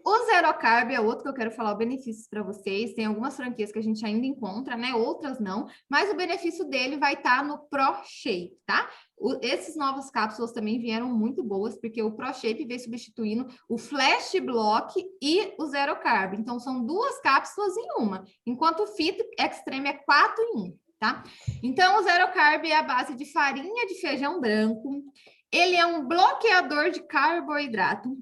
O Zero Carb é outro que eu quero falar os benefícios para vocês. Tem algumas franquias que a gente ainda encontra, né? Outras não. Mas o benefício dele vai estar no Pro Shape, tá? Esses novas cápsulas também vieram muito boas, porque o Pro Shape veio substituindo o Flash Block e o Zero Carb. Então, são 2 cápsulas em uma, enquanto o Fit Extreme é 4 em 1, tá? Então, o Zero Carb é a base de farinha de feijão branco. Ele é um bloqueador de carboidrato.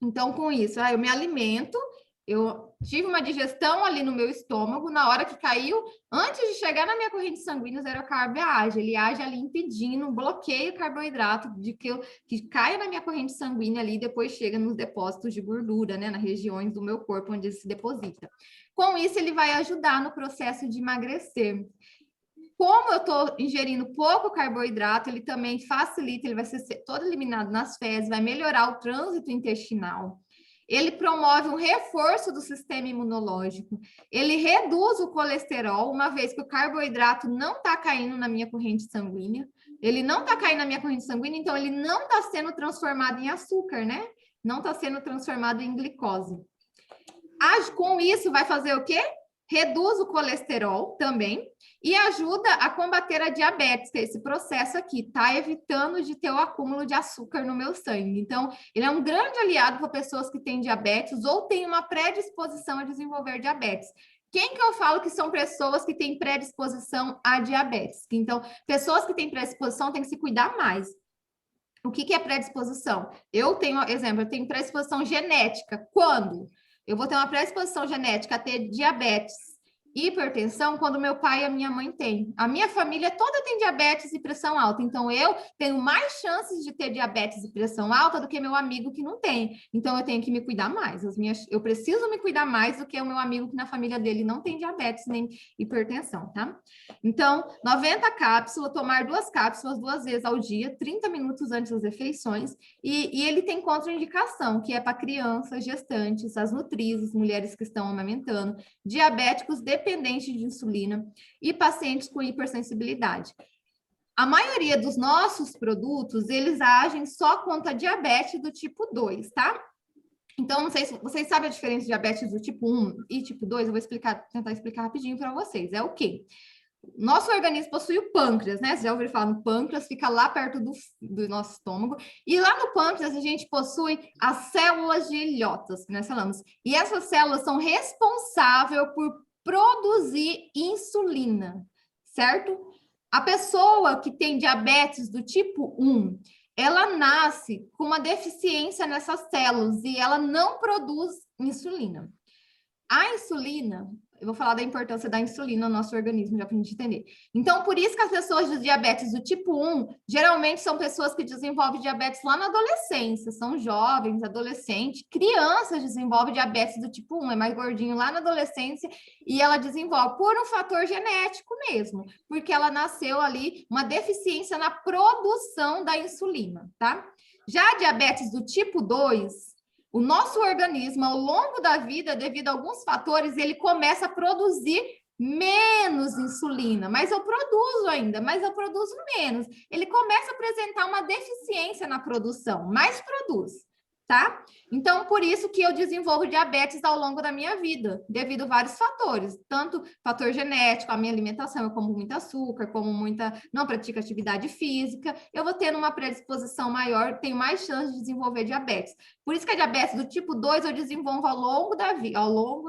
Então, com isso, eu me alimento, eu tive uma digestão ali no meu estômago, na hora que caiu, antes de chegar na minha corrente sanguínea, o Zero Carb age. Ele age ali impedindo, bloqueia o carboidrato de que caia na minha corrente sanguínea ali e depois chega nos depósitos de gordura, né, nas regiões do meu corpo onde ele se deposita. Com isso, ele vai ajudar no processo de emagrecer. Como eu estou ingerindo pouco carboidrato, ele também facilita, ele vai ser todo eliminado nas fezes, vai melhorar o trânsito intestinal. Ele promove um reforço do sistema imunológico. Ele reduz o colesterol, uma vez que o carboidrato não está caindo na minha corrente sanguínea. Ele não está caindo na minha corrente sanguínea, então ele não está sendo transformado em açúcar, né? Não está sendo transformado em glicose. Com isso, vai fazer o quê? Reduz o colesterol também e ajuda a combater a diabetes, que é esse processo aqui, tá evitando de ter o acúmulo de açúcar no meu sangue. Então, ele é um grande aliado para pessoas que têm diabetes ou têm uma predisposição a desenvolver diabetes. Quem que eu falo que são pessoas que têm predisposição a diabetes? Então, pessoas que têm predisposição têm que se cuidar mais. O que é predisposição? Eu tenho predisposição genética. Quando? Eu vou ter uma predisposição genética a ter diabetes e hipertensão quando meu pai e a minha mãe têm. A minha família toda tem diabetes e pressão alta, então eu tenho mais chances de ter diabetes e pressão alta do que meu amigo que não tem. Então eu tenho que me cuidar mais. Eu preciso me cuidar mais do que o meu amigo que na família dele não tem diabetes nem hipertensão, tá? Então, 90 cápsulas, tomar 2 cápsulas 2 vezes ao dia, 30 minutos antes das refeições, e ele tem contraindicação, que é para crianças, gestantes, as nutrizes, mulheres que estão amamentando, diabéticos dependentes de insulina e pacientes com hipersensibilidade. A maioria dos nossos produtos, eles agem só contra diabetes do tipo 2, tá? Então, não sei se vocês sabem a diferença de diabetes do tipo 1 e tipo 2, eu vou tentar explicar rapidinho para vocês. É o quê? Nosso organismo possui o pâncreas, né? Você já ouviu falar no pâncreas, fica lá perto do nosso estômago. E lá no pâncreas a gente possui as células de ilhotas, que nós falamos. E essas células são responsáveis por produzir insulina, certo? A pessoa que tem diabetes do tipo 1, ela nasce com uma deficiência nessas células e ela não produz insulina. A insulina, eu vou falar da importância da insulina no nosso organismo, já para a gente entender. Então, por isso que as pessoas de diabetes do tipo 1, geralmente são pessoas que desenvolvem diabetes lá na adolescência, são jovens, adolescentes, crianças desenvolvem diabetes do tipo 1, é mais gordinho lá na adolescência, e ela desenvolve por um fator genético mesmo, porque ela nasceu ali, uma deficiência na produção da insulina, tá? Já a diabetes do tipo 2, o nosso organismo, ao longo da vida, devido a alguns fatores, ele começa a produzir menos insulina, mas eu produzo ainda, mas eu produzo menos. Ele começa a apresentar uma deficiência na produção, mas produz, tá? Então, por isso que eu desenvolvo diabetes ao longo da minha vida, devido a vários fatores, tanto fator genético, a minha alimentação, eu como muito açúcar, não pratico atividade física, eu vou tendo uma predisposição maior, tenho mais chance de desenvolver diabetes. Por isso que a diabetes do tipo 2 eu desenvolvo ao longo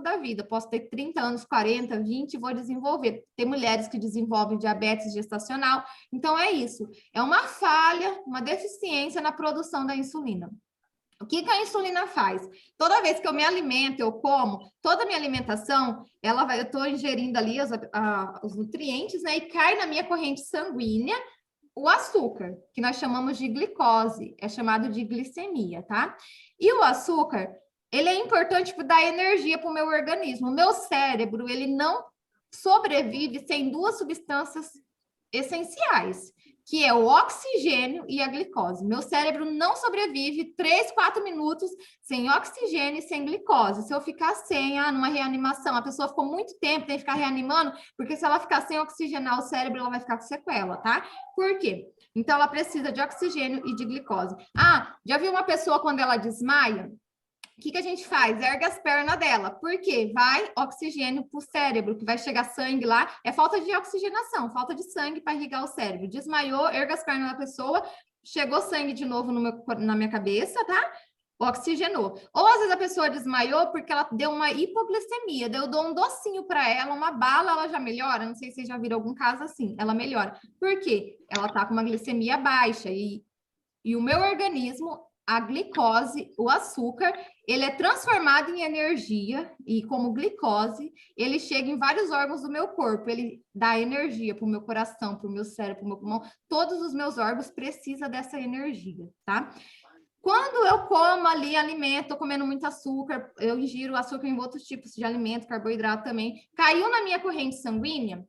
da vida. Posso ter 30 anos, 40, 20 e vou desenvolver. Tem mulheres que desenvolvem diabetes gestacional. Então, é isso. É uma falha, uma deficiência na produção da insulina. O que a insulina faz? Toda vez que eu me alimento, eu como, toda a minha alimentação, eu estou ingerindo ali os nutrientes, né? E cai na minha corrente sanguínea o açúcar, que nós chamamos de glicose, é chamado de glicemia, tá? E o açúcar, ele é importante para dar energia para o meu organismo. O meu cérebro, ele não sobrevive sem 2 substâncias essenciais, que é o oxigênio e a glicose. Meu cérebro não sobrevive 3, 4 minutos sem oxigênio e sem glicose. Se eu ficar sem, numa reanimação, a pessoa ficou muito tempo, tem que ficar reanimando, porque se ela ficar sem oxigenar o cérebro, ela vai ficar com sequela, tá? Por quê? Então, ela precisa de oxigênio e de glicose. Já viu uma pessoa quando ela desmaia? O que a gente faz? Ergue as pernas dela. Por quê? Vai oxigênio para o cérebro, que vai chegar sangue lá. É falta de oxigenação, falta de sangue para irrigar o cérebro. Desmaiou, ergue as pernas da pessoa, chegou sangue de novo na minha cabeça, tá? Oxigenou. Ou às vezes a pessoa desmaiou porque ela deu uma hipoglicemia. Eu dou um docinho para ela, uma bala, ela já melhora. Não sei se vocês já viram algum caso assim. Ela melhora. Por quê? Ela tá com uma glicemia baixa e o meu organismo, a glicose, o açúcar, ele é transformado em energia e como glicose, ele chega em vários órgãos do meu corpo, ele dá energia para o meu coração, para o meu cérebro, para o meu pulmão, todos os meus órgãos precisam dessa energia, tá? Quando eu como ali alimento, tô comendo muito açúcar, eu ingiro açúcar em outros tipos de alimento, carboidrato também, caiu na minha corrente sanguínea,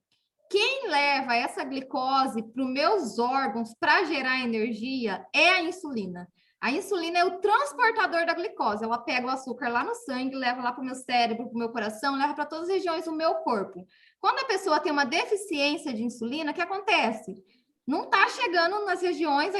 quem leva essa glicose para os meus órgãos para gerar energia é a insulina. A insulina é o transportador da glicose. Ela pega o açúcar lá no sangue, leva lá para o meu cérebro, para o meu coração, leva para todas as regiões do meu corpo. Quando a pessoa tem uma deficiência de insulina, o que acontece? Não está chegando nas regiões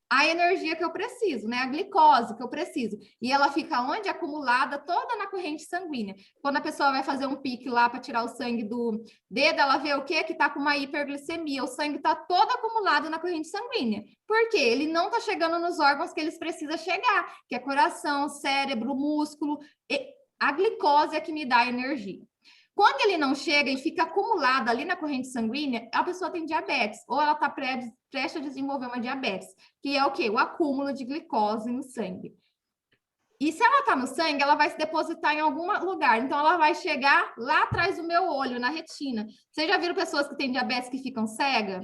a energia que eu preciso, né? A glicose que eu preciso. E ela fica onde? Acumulada toda na corrente sanguínea. Quando a pessoa vai fazer um pique lá para tirar o sangue do dedo, ela vê o quê? Que está com uma hiperglicemia. O sangue está todo acumulado na corrente sanguínea. Por quê? Ele não está chegando nos órgãos que eles precisam chegar, que é coração, cérebro, músculo. A glicose é que me dá energia. Quando ele não chega e fica acumulado ali na corrente sanguínea, a pessoa tem diabetes, ou ela está prestes a desenvolver uma diabetes, que é o quê? O acúmulo de glicose no sangue. E se ela está no sangue, ela vai se depositar em algum lugar. Então, ela vai chegar lá atrás do meu olho, na retina. Vocês já viram pessoas que têm diabetes que ficam cegas?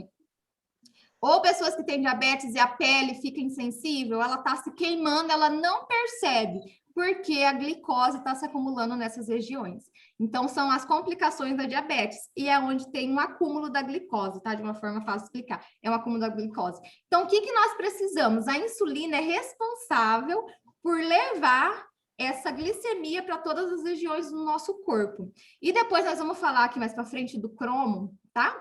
Ou pessoas que têm diabetes e a pele fica insensível, ela está se queimando, ela não percebe, porque a glicose está se acumulando nessas regiões. Então, são as complicações da diabetes, e é onde tem um acúmulo da glicose, tá? De uma forma fácil de explicar, é um acúmulo da glicose. Então, o que nós precisamos? A insulina é responsável por levar essa glicemia para todas as regiões do nosso corpo. E depois nós vamos falar aqui mais para frente do cromo, tá?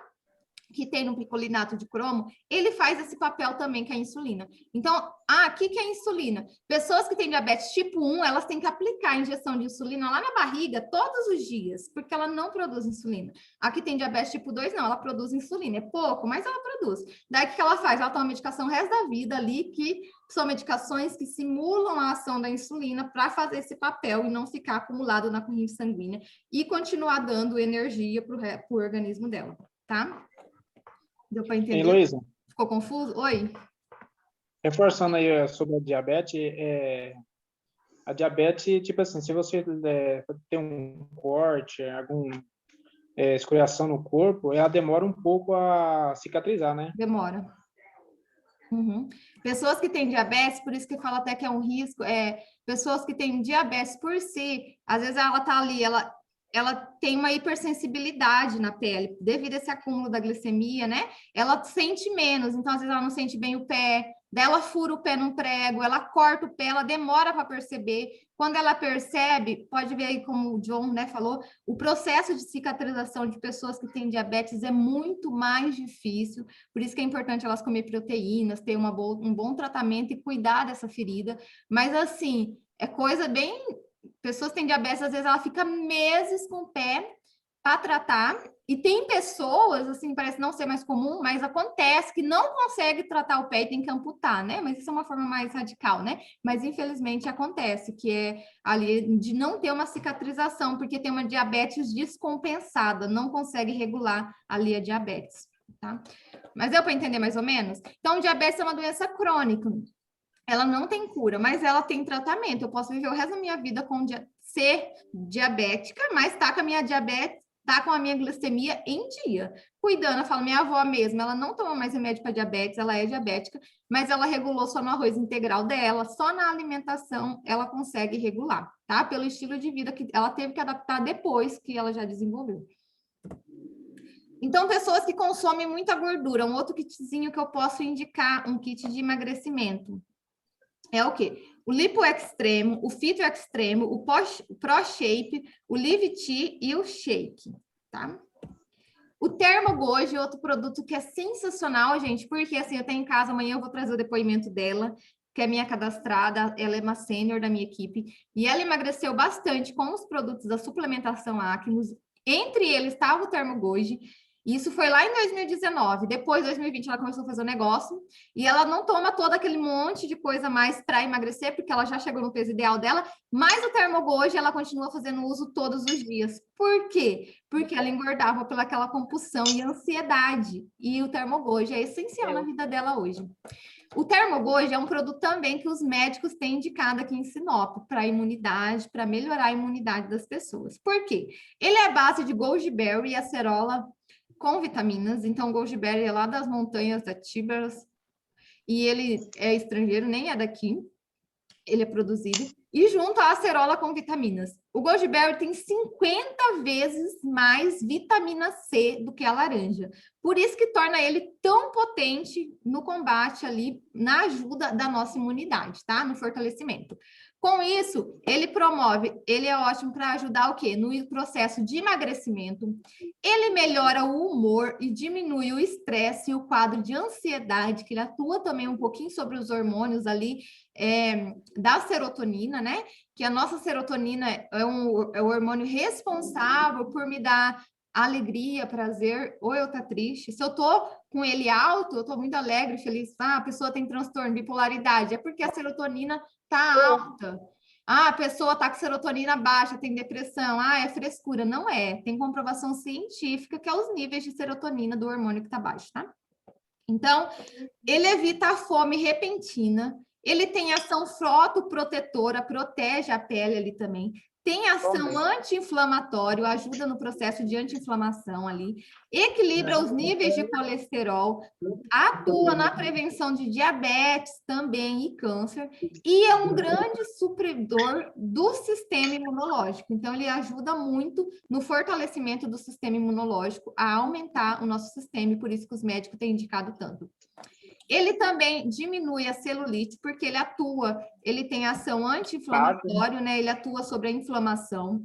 Que tem no picolinato de cromo, ele faz esse papel também que é a insulina. Então, o que é a insulina? Pessoas que têm diabetes tipo 1, elas têm que aplicar a injeção de insulina lá na barriga todos os dias, porque ela não produz insulina. A que tem diabetes tipo 2, não, ela produz insulina. É pouco, mas ela produz. Daí, o que ela faz? Ela toma medicação o resto da vida ali, que são medicações que simulam a ação da insulina para fazer esse papel e não ficar acumulado na corrente sanguínea e continuar dando energia para o organismo dela, tá? Deu para entender? Heloísa, Ficou confuso? Oi? reforçando aí sobre a diabetes, tipo assim, se você tem um corte, alguma escoriação no corpo, ela demora um pouco a cicatrizar, né? Demora. Uhum. Pessoas que têm diabetes, por isso que fala até que é um risco, pessoas que têm diabetes por si, às vezes ela tá ali, ela tem uma hipersensibilidade na pele, devido a esse acúmulo da glicemia, né? Ela sente menos, então às vezes ela não sente bem o pé, daí ela fura o pé num prego, ela corta o pé, ela demora para perceber. Quando ela percebe, pode ver aí como o John, né, falou, o processo de cicatrização de pessoas que têm diabetes é muito mais difícil, por isso que é importante elas comer proteínas, ter um bom tratamento e cuidar dessa ferida. Mas assim, é coisa bem. Pessoas que têm diabetes, às vezes ela fica meses com o pé para tratar. E tem pessoas, assim, parece não ser mais comum, mas acontece que não consegue tratar o pé e tem que amputar, né? Mas isso é uma forma mais radical, né? Mas infelizmente acontece, que é ali de não ter uma cicatrização, porque tem uma diabetes descompensada, não consegue regular ali a diabetes, tá? Mas deu para entender mais ou menos? Então, diabetes é uma doença crônica. Ela não tem cura, mas ela tem tratamento. Eu posso viver o resto da minha vida com ser diabética, mas tá com a minha diabetes, tá com a minha glicemia em dia. Cuidando, eu falo, minha avó mesmo, ela não toma mais remédio para diabetes, ela é diabética, mas ela regulou só no arroz integral dela, só na alimentação ela consegue regular, tá? Pelo estilo de vida que ela teve que adaptar depois que ela já desenvolveu. Então, pessoas que consomem muita gordura, um outro kitzinho que eu posso indicar, um kit de emagrecimento, é o quê? O Lipo Extremo, o Fito Extremo, o Pro Shape, o Live Tea e o Shake, tá? O Termo Goji é outro produto que é sensacional, gente, porque assim, eu tenho em casa, amanhã eu vou trazer o depoimento dela, que é minha cadastrada, ela é uma sênior da minha equipe, e ela emagreceu bastante com os produtos da suplementação Acnos, entre eles estava o Termo Goji. Isso foi lá em 2019. Depois, em 2020, ela começou a fazer o negócio. E ela não toma todo aquele monte de coisa mais para emagrecer, porque ela já chegou no peso ideal dela. Mas o Termogoji, ela continua fazendo uso todos os dias. Por quê? Porque ela engordava pelaquela compulsão e ansiedade. E o Termogoji é essencial na vida dela hoje. O Termogoji é um produto também que os médicos têm indicado aqui em Sinop para imunidade, para melhorar a imunidade das pessoas. Por quê? Ele é a base de goji berry e acerola com vitaminas. Então, o goji berry é lá das montanhas da Tibers e ele é estrangeiro, nem é daqui. Ele é produzido. E junto à acerola com vitaminas. O goji berry tem 50 vezes mais vitamina C do que a laranja. Por isso que torna ele tão potente no combate ali, na ajuda da nossa imunidade, tá? No fortalecimento. Com isso, ele promove, ele é ótimo para ajudar o quê? No processo de emagrecimento. Ele melhora o humor e diminui o estresse e o quadro de ansiedade, que ele atua também um pouquinho sobre os hormônios ali, da serotonina, né? Que a nossa serotonina é o hormônio responsável por me dar alegria, prazer, ou eu tá triste. Se eu tô com ele alto, eu tô muito alegre, feliz. Ah, a pessoa tem transtorno, bipolaridade. É porque a serotonina tá alta. Ah, a pessoa tá com serotonina baixa, tem depressão. Ah, é frescura. Não é. Tem comprovação científica que é os níveis de serotonina do hormônio que tá baixo, tá? Então, ele evita a fome repentina. Ele tem ação fotoprotetora, protege a pele ali também. Tem ação anti-inflamatória, ajuda no processo de anti-inflamação ali. Equilibra os níveis de colesterol, atua na prevenção de diabetes também e câncer. E é um grande supridor do sistema imunológico. Então, ele ajuda muito no fortalecimento do sistema imunológico, a aumentar o nosso sistema, e por isso que os médicos têm indicado tanto. Ele também diminui a celulite, porque ele tem ação anti-inflamatória, né? Ele atua sobre a inflamação.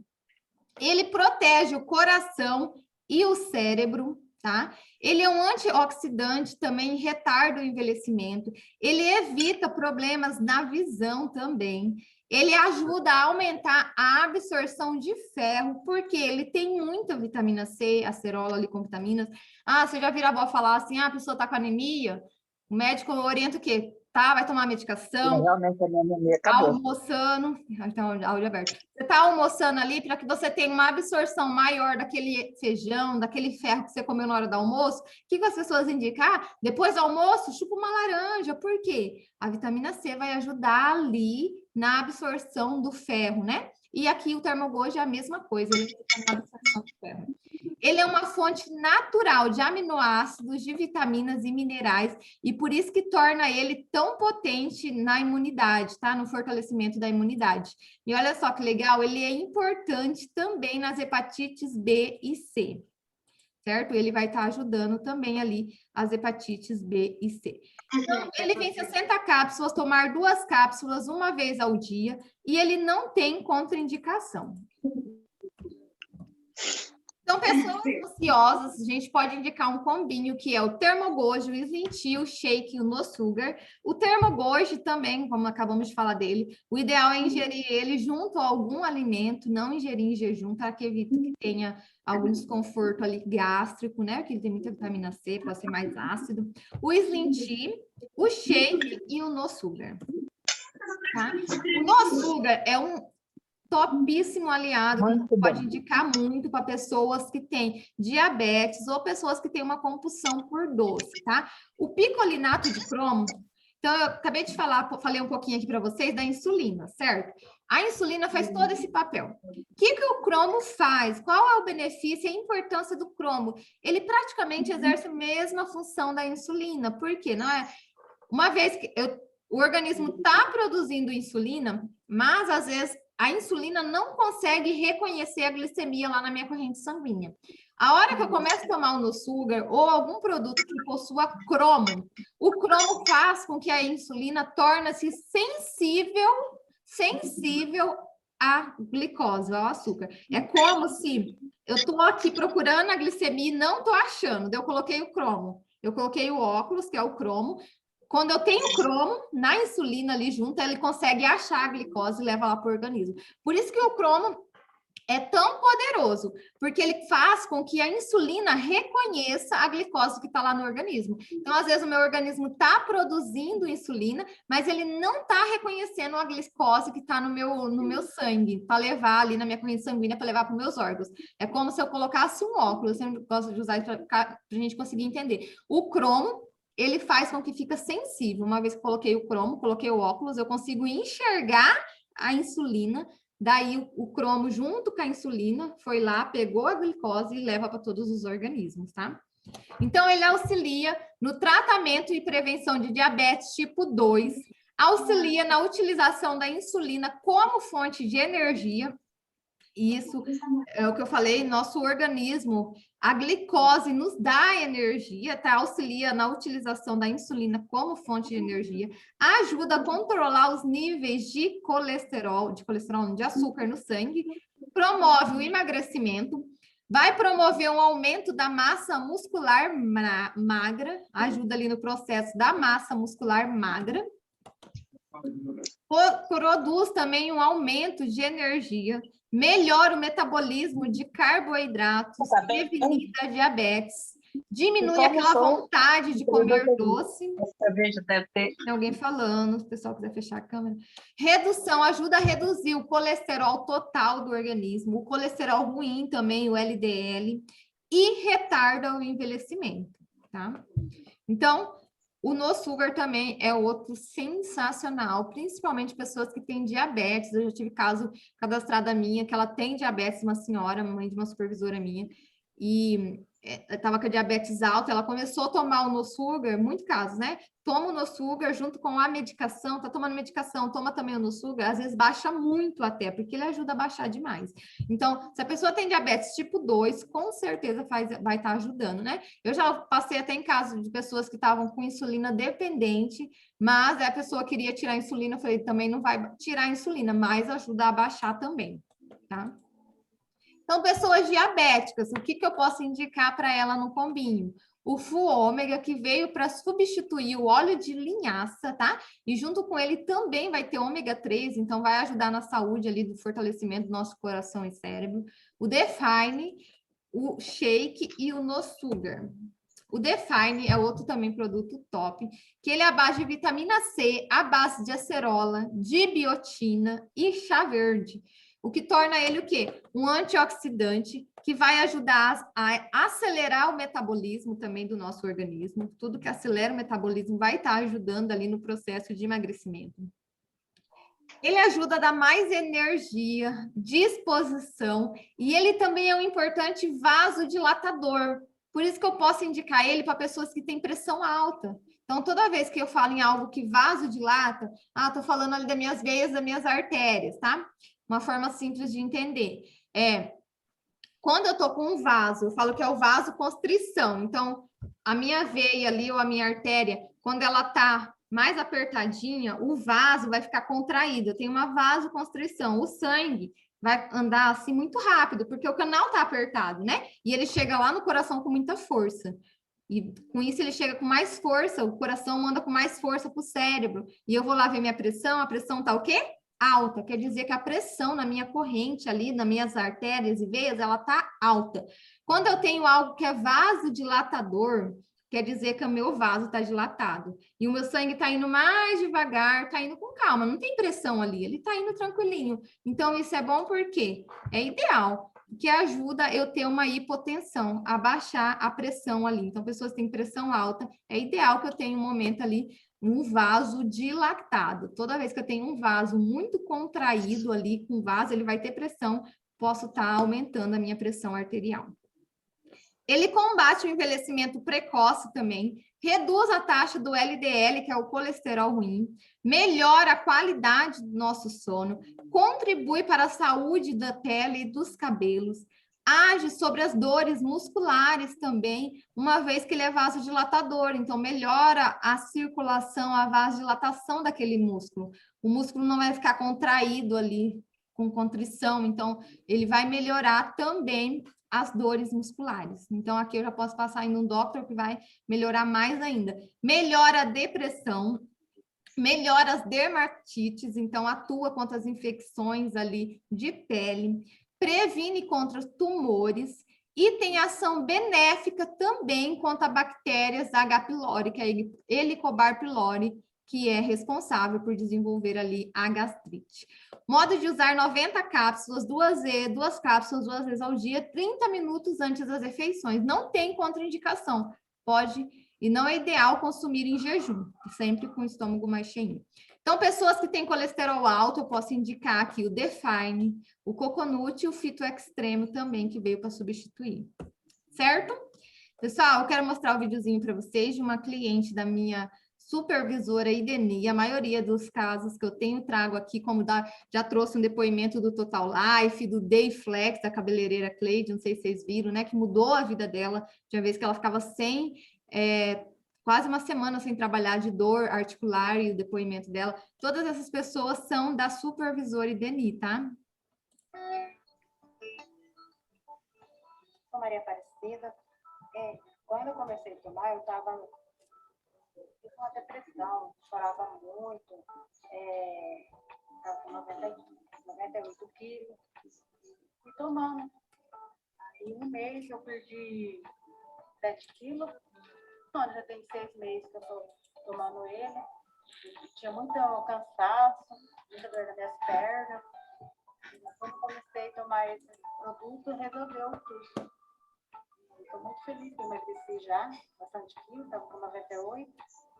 Ele protege o coração e o cérebro, tá? Ele é um antioxidante, também retarda o envelhecimento. Ele evita problemas na visão também. Ele ajuda a aumentar a absorção de ferro, porque ele tem muita vitamina C, acerola ali com vitaminas. Ah, você já viu a avó falar assim, a pessoa tá com anemia? O médico orienta o quê? Tá, vai tomar medicação. Realmente a minha anemia acabou. Almoçando. Então, áudio aberto. Você tá almoçando ali para que você tenha uma absorção maior daquele feijão, daquele ferro que você comeu na hora do almoço. O que as pessoas indicam? Ah, depois do almoço, chupa uma laranja. Por quê? A vitamina C vai ajudar ali na absorção do ferro, né? E aqui o Termogoji é a mesma coisa, ele tem uma absorção do ferro. Ele é uma fonte natural de aminoácidos, de vitaminas e minerais, e por isso que torna ele tão potente na imunidade, tá? No fortalecimento da imunidade. E olha só que legal, ele é importante também nas hepatites B e C, certo? Ele vai estar ajudando também ali as hepatites B e C. Então, ele vem 60 cápsulas, tomar 2 cápsulas uma vez ao dia, e ele não tem contraindicação. Então, pessoas ansiosas, a gente pode indicar um combinho, que é o Termogoji, o Slim Tea, o Shake e o No Sugar. O Termogoji também, como acabamos de falar dele, o ideal é ingerir ele junto a algum alimento, não ingerir em jejum, para que evite que tenha algum desconforto ali gástrico, né? Porque ele tem muita vitamina C, pode ser mais ácido. O Slim Tea, o Shake e o No Sugar. Tá? O No Sugar é um topíssimo aliado, que pode indicar muito para pessoas que têm diabetes ou pessoas que têm uma compulsão por doce, tá? O picolinato de cromo, então eu acabei de falei um pouquinho aqui para vocês da insulina, certo? A insulina faz todo esse papel. O que o cromo faz? Qual é o benefício e a importância do cromo? Ele praticamente exerce a mesma função da insulina, por quê? Não é? Uma vez que o organismo está produzindo insulina, mas às vezes a insulina não consegue reconhecer a glicemia lá na minha corrente sanguínea. A hora que eu começo a tomar o Nosugar ou algum produto que possua cromo, o cromo faz com que a insulina torne-se sensível à glicose, ao açúcar. É como se eu estou aqui procurando a glicemia e não estou achando. Daí eu coloquei o cromo. Eu coloquei o óculos, que é o cromo. Quando eu tenho cromo na insulina ali junto, ele consegue achar a glicose e leva lá para o organismo. Por isso que o cromo é tão poderoso, porque ele faz com que a insulina reconheça a glicose que está lá no organismo. Então, às vezes, o meu organismo está produzindo insulina, mas ele não está reconhecendo a glicose que está no meu sangue, para levar ali na minha corrente sanguínea, para levar para os meus órgãos. É como se eu colocasse um óculos, eu sempre gosto de usar isso para a gente conseguir entender. O cromo, ele faz com que fica sensível. Uma vez que coloquei o cromo, coloquei o óculos, eu consigo enxergar a insulina. Daí o cromo, junto com a insulina, foi lá, pegou a glicose e leva para todos os organismos, tá? Então, ele auxilia no tratamento e prevenção de diabetes tipo 2, auxilia na utilização da insulina como fonte de energia. Isso é o que eu falei, nosso organismo, a glicose nos dá energia, tá? Auxilia na utilização da insulina como fonte de energia, ajuda a controlar os níveis de colesterol, de açúcar no sangue, promove o emagrecimento, vai promover um aumento da massa muscular magra, ajuda ali no processo da massa muscular magra, produz também um aumento de energia, melhora o metabolismo de carboidratos, previne a diabetes, diminui aquela vontade de comer doce. Tem alguém falando, se o pessoal quiser fechar a câmera. Redução, ajuda a reduzir o colesterol total do organismo, o colesterol ruim também, o LDL, e retarda o envelhecimento, tá? Então, o Nosugar também é outro sensacional, principalmente pessoas que têm diabetes. Eu já tive caso cadastrada minha, que ela tem diabetes, uma senhora, mãe de uma supervisora minha, e estava com a diabetes alta, ela começou a tomar o Nosugar, muito casos, né? Toma o Nosugar junto com a medicação, tá tomando medicação, toma também o Nosugar, às vezes baixa muito até, porque ele ajuda a baixar demais. Então, se a pessoa tem diabetes tipo 2, com certeza vai estar ajudando, né? Eu já passei até em casos de pessoas que estavam com insulina dependente, mas a pessoa queria tirar a insulina, eu falei, também não vai tirar a insulina, mas ajuda a baixar também, tá? Então, pessoas diabéticas, o que eu posso indicar para ela no combinho? O Full Ômega, que veio para substituir o óleo de linhaça, tá? E junto com ele também vai ter ômega 3, então vai ajudar na saúde ali do fortalecimento do nosso coração e cérebro. O Define, o Shake e o Nosugar. O Define é outro também produto top, que ele é a base de vitamina C, a base de acerola, de biotina e chá verde. O que torna ele o quê? Um antioxidante que vai ajudar a acelerar o metabolismo também do nosso organismo. Tudo que acelera o metabolismo vai estar ajudando ali no processo de emagrecimento. Ele ajuda a dar mais energia, disposição, e ele também é um importante vasodilatador. Por isso que eu posso indicar ele para pessoas que têm pressão alta. Então, toda vez que eu falo em algo que vasodilata, estou falando ali das minhas veias, das minhas artérias, tá? Uma forma simples de entender. Quando eu estou com um vaso, eu falo que é o vasoconstrição. Então, a minha veia ali ou a minha artéria, quando ela está mais apertadinha, o vaso vai ficar contraído. Eu tenho uma vasoconstrição. O sangue vai andar assim muito rápido, porque o canal está apertado, né? E ele chega lá no coração com muita força. E com isso ele chega com mais força, o coração manda com mais força para o cérebro. E eu vou lá ver minha pressão, a pressão está o quê? Alta, quer dizer que a pressão na minha corrente ali, nas minhas artérias e veias, ela está alta. Quando eu tenho algo que é vasodilatador, quer dizer que o meu vaso está dilatado. E o meu sangue está indo mais devagar, está indo com calma, não tem pressão ali, ele está indo tranquilinho. Então, isso é bom porque é ideal, que ajuda eu ter uma hipotensão, a baixar a pressão ali. Então, pessoas que têm pressão alta, é ideal que eu tenha um momento ali, um vaso dilatado. Toda vez que eu tenho um vaso muito contraído ali, com vaso, ele vai ter pressão, posso estar aumentando a minha pressão arterial. Ele combate o envelhecimento precoce também, reduz a taxa do LDL, que é o colesterol ruim, melhora a qualidade do nosso sono, contribui para a saúde da pele e dos cabelos, age sobre as dores musculares também, uma vez que ele é vasodilatador, então melhora a circulação, a vasodilatação daquele músculo. O músculo não vai ficar contraído ali, com contrição, então ele vai melhorar também as dores musculares. Então, aqui eu já posso passar em um doctor que vai melhorar mais ainda. Melhora a depressão, melhora as dermatites, então atua contra as infecções ali de pele, previne contra os tumores e tem ação benéfica também contra bactérias H. pylori, que é Helicobacter pylori, que é responsável por desenvolver ali a gastrite. Modo de usar 90 cápsulas, duas cápsulas 2 vezes ao dia, 30 minutos antes das refeições. Não tem contraindicação. Pode e não é ideal consumir em jejum, sempre com o estômago mais cheio. Então, pessoas que têm colesterol alto, eu posso indicar aqui o Define, o Coconut e o Fito Extremo também, que veio para substituir. Certo? Pessoal, eu quero mostrar o videozinho para vocês de uma cliente da minha supervisora Ideni. A maioria dos casos que eu trago aqui, como já trouxe um depoimento do Total Life, do Day Flex, da cabeleireira Cleide, não sei se vocês viram, né? Que mudou a vida dela, de uma vez que ela ficava quase uma semana sem trabalhar de dor articular e o depoimento dela. Todas essas pessoas são da supervisora Ideni, tá? Sou Maria Aparecida. Quando eu comecei a tomar, eu estava com uma depressão, chorava muito, estava com 98 quilos, e tomando. Aí, um mês eu perdi 7 quilos, então, já tem 6 meses que eu estou tomando ele. Tinha muito cansaço, muita dor nas minhas pernas. E quando comecei a tomar esse produto, resolveu tudo. Estou muito feliz que eu emagreci já, bastante quilos, estava com 98,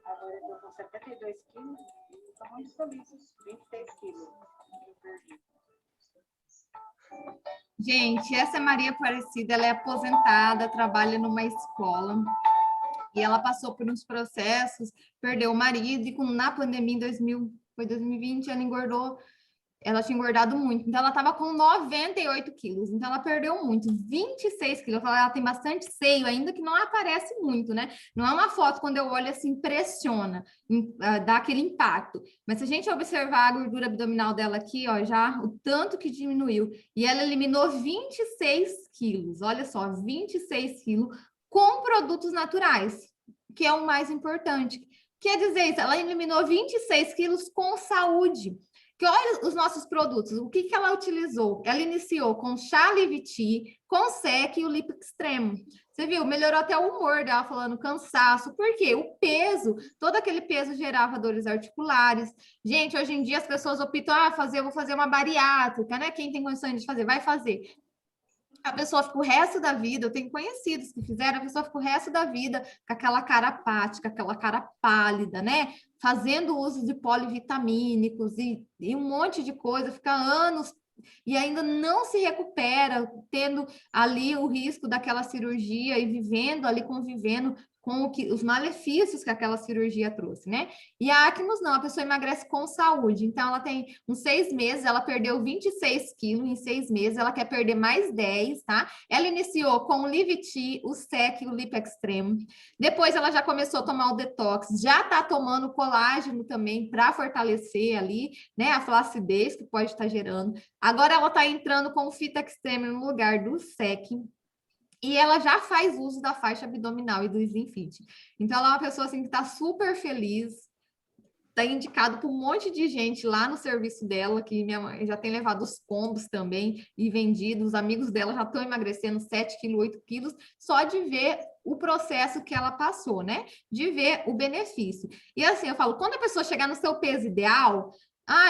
agora eu estou com 72 quilos, e estou muito feliz, 26 quilos que eu perdi. Gente, essa é Maria Aparecida, ela é aposentada, trabalha numa escola, e ela passou por uns processos, perdeu o marido, e na pandemia em 2020, ela engordou. Ela tinha engordado muito, então ela estava com 98 quilos, então ela perdeu muito, 26 quilos. Eu falo, ela tem bastante seio, ainda que não aparece muito, né? Não é uma foto, quando eu olho assim, impressiona, dá aquele impacto. Mas se a gente observar a gordura abdominal dela aqui, ó, já o tanto que diminuiu, e ela eliminou 26 quilos, olha só, 26 quilos com produtos naturais, que é o mais importante. Quer dizer isso, ela eliminou 26 quilos com saúde. Que olha os nossos produtos, o que ela utilizou? Ela iniciou com chá Liviti, com sec e o Lip Extremo. Você viu? Melhorou até o humor dela, falando cansaço. Por quê? O peso, todo aquele peso gerava dores articulares. Gente, hoje em dia as pessoas optam, vou fazer uma bariátrica, né? Quem tem condições de fazer, vai fazer. A pessoa fica o resto da vida, eu tenho conhecidos que fizeram, a pessoa fica o resto da vida com aquela cara apática, aquela cara pálida, né? Fazendo uso de polivitamínicos e um monte de coisa, fica anos e ainda não se recupera, tendo ali o risco daquela cirurgia e vivendo ali, convivendo com os malefícios que aquela cirurgia trouxe, né? E a Acnos não, a pessoa emagrece com saúde. Então, ela tem uns 6 meses, ela perdeu 26 quilos em 6 meses, ela quer perder mais 10, tá? Ela iniciou com o Liviti, o Sec e o Lip Extremo. Depois, ela já começou a tomar o Detox, já tá tomando colágeno também para fortalecer ali, né? A flacidez que pode estar gerando. Agora, ela tá entrando com o Fito Extremo no lugar do Sec. E ela já faz uso da faixa abdominal e do Slim Fit. Então, ela é uma pessoa assim, que está super feliz. Está indicado por um monte de gente lá no serviço dela, que minha mãe já tem levado os combos também e vendido. Os amigos dela já estão emagrecendo 7 quilos, 8 quilos, só de ver o processo que ela passou, né? De ver o benefício. E assim, eu falo, quando a pessoa chegar no seu peso ideal,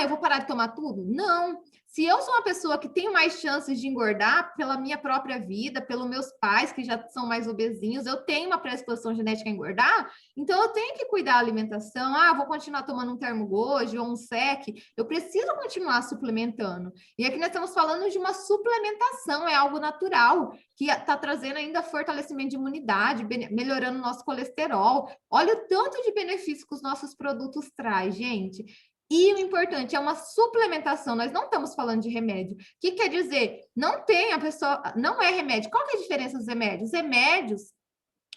eu vou parar de tomar tudo? Não. Se eu sou uma pessoa que tem mais chances de engordar pela minha própria vida, pelos meus pais que já são mais obesinhos, eu tenho uma predisposição genética a engordar, então eu tenho que cuidar da alimentação. Ah, vou continuar tomando um Termogold ou um SEC, eu preciso continuar suplementando. E aqui nós estamos falando de uma suplementação, é algo natural, que está trazendo ainda fortalecimento de imunidade, melhorando o nosso colesterol. Olha o tanto de benefícios que os nossos produtos traz, gente. E o importante é uma suplementação, nós não estamos falando de remédio. O que quer dizer? Não tem a pessoa, não é remédio. Qual que é a diferença dos remédios? Os remédios,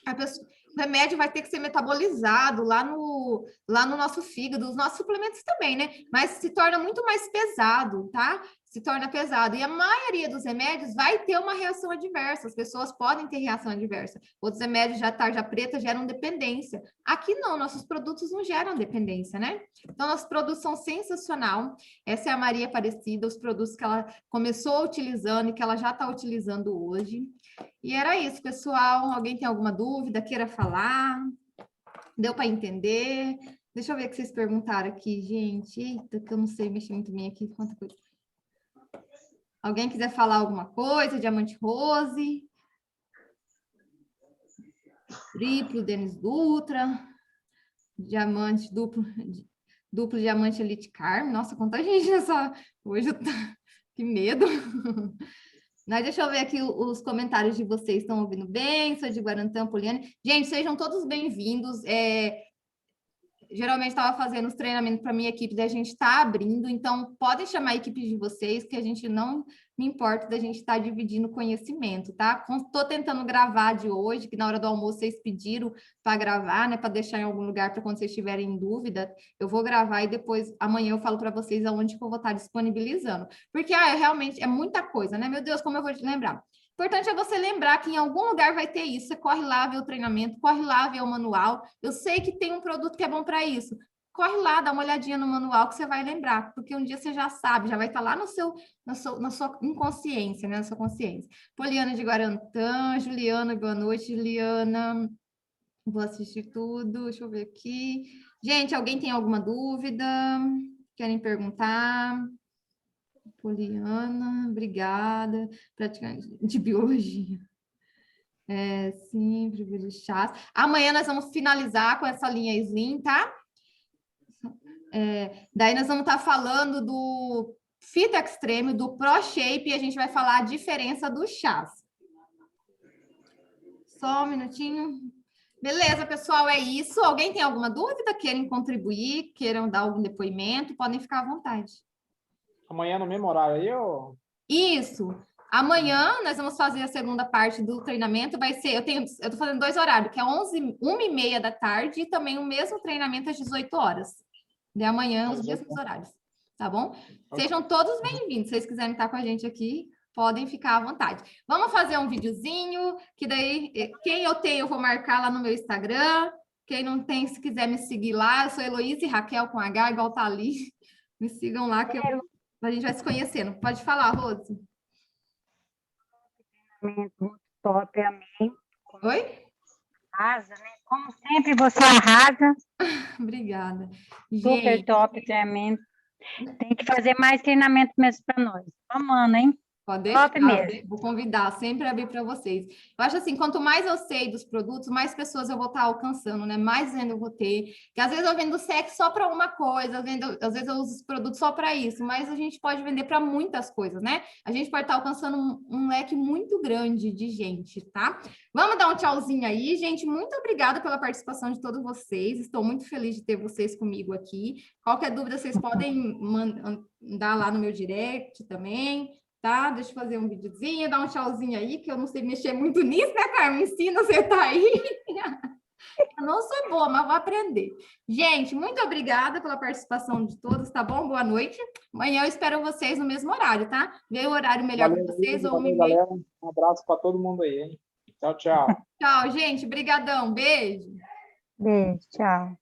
o remédio vai ter que ser metabolizado lá no nosso fígado, os nossos suplementos também, né? Mas se torna muito mais pesado, tá? Se torna pesado. E a maioria dos remédios vai ter uma reação adversa. As pessoas podem ter reação adversa. Outros remédios já tarja preta geram dependência. Aqui não, nossos produtos não geram dependência, né? Então, nossos produtos são sensacional. Essa é a Maria Aparecida, os produtos que ela começou utilizando e que ela já está utilizando hoje. E era isso, pessoal. Alguém tem alguma dúvida? Queira falar? Deu para entender? Deixa eu ver o que vocês perguntaram aqui, gente. Eita, que eu não sei mexer muito bem aqui. Quanta coisa. Alguém quiser falar alguma coisa? Diamante Rose. Triplo, Denis Dutra. Diamante, duplo diamante Elite Carmen. Nossa, quanta gente nessa... Hoje eu tô... Que medo. Mas deixa eu ver aqui os comentários de vocês. Estão ouvindo bem? Sou de Guarantã, Poliane. Gente, sejam todos bem-vindos. Geralmente estava fazendo os treinamentos para a minha equipe, da gente está abrindo, então podem chamar a equipe de vocês, que a gente não me importa da gente estar dividindo conhecimento, tá? Estou tentando gravar de hoje, que na hora do almoço vocês pediram para gravar, né? Para deixar em algum lugar para quando vocês estiverem em dúvida, eu vou gravar e depois amanhã eu falo para vocês aonde que eu vou estar disponibilizando. Porque realmente é muita coisa, né? Meu Deus, como eu vou te lembrar? O importante é você lembrar que em algum lugar vai ter isso. Você corre lá ver o treinamento, corre lá ver o manual. Eu sei que tem um produto que é bom para isso. Corre lá, dá uma olhadinha no manual que você vai lembrar, porque um dia você já sabe, já vai estar lá na sua inconsciência, né? Na sua consciência. Poliana de Guarantã, Juliana, boa noite, Juliana. Vou assistir tudo, deixa eu ver aqui. Gente, alguém tem alguma dúvida? Querem perguntar? Poliana, obrigada. Praticante de biologia. Sim, de chás. Amanhã nós vamos finalizar com essa linha Slim, tá? Daí nós vamos estar falando do Fita Extreme, do Pro Shape, e a gente vai falar a diferença dos chás. Só um minutinho. Beleza, pessoal, é isso. Alguém tem alguma dúvida? Querem contribuir? Queiram dar algum depoimento? Podem ficar à vontade. Amanhã no mesmo horário aí, ou... Isso. Amanhã nós vamos fazer a segunda parte do treinamento. Vai ser, eu estou fazendo 2 horários, que é 1h30 da tarde e também o mesmo treinamento às 18 horas. De amanhã, os mesmos horários. Tá bom? Sejam todos bem-vindos. Se vocês quiserem estar com a gente aqui, podem ficar à vontade. Vamos fazer um videozinho, que daí, quem eu tenho, eu vou marcar lá no meu Instagram. Quem não tem, se quiser me seguir lá, eu sou Heloísa e Raquel com H, igual tá ali. Me sigam lá, que a gente vai se conhecendo. Pode falar, Rose. Muito top, amém. Oi? Arrasa, né? Como sempre, você arrasa. Obrigada. Super Gente, top, treinamento. Tem que fazer mais treinamento mesmo para nós. Amando, hein? pode deixar, Top mesmo. vou convidar, sempre abrir para vocês. Eu acho assim, quanto mais eu sei dos produtos, mais pessoas eu vou estar alcançando, né? Mais venda eu vou ter. Que às vezes eu vendo sexo só para uma coisa, às vezes eu uso os produtos só para isso, mas a gente pode vender para muitas coisas, né? A gente pode estar alcançando um leque muito grande de gente, tá? Vamos dar um tchauzinho aí, gente. Muito obrigada pela participação de todos vocês. Estou muito feliz de ter vocês comigo aqui. Qualquer dúvida, vocês podem mandar lá no meu direct também. Tá? Deixa eu fazer um videozinho, dar um tchauzinho aí, que eu não sei mexer muito nisso, né, Carmen? Ensina, você tá aí. Eu não sou boa, mas vou aprender. Gente, muito obrigada pela participação de todos, tá bom? Boa noite. Amanhã eu espero vocês no mesmo horário, tá? Vê o horário melhor para vocês. Valeu, galera. Um abraço para todo mundo aí, hein? Tchau, tchau. Tchau, gente. Brigadão. Beijo. Beijo, tchau.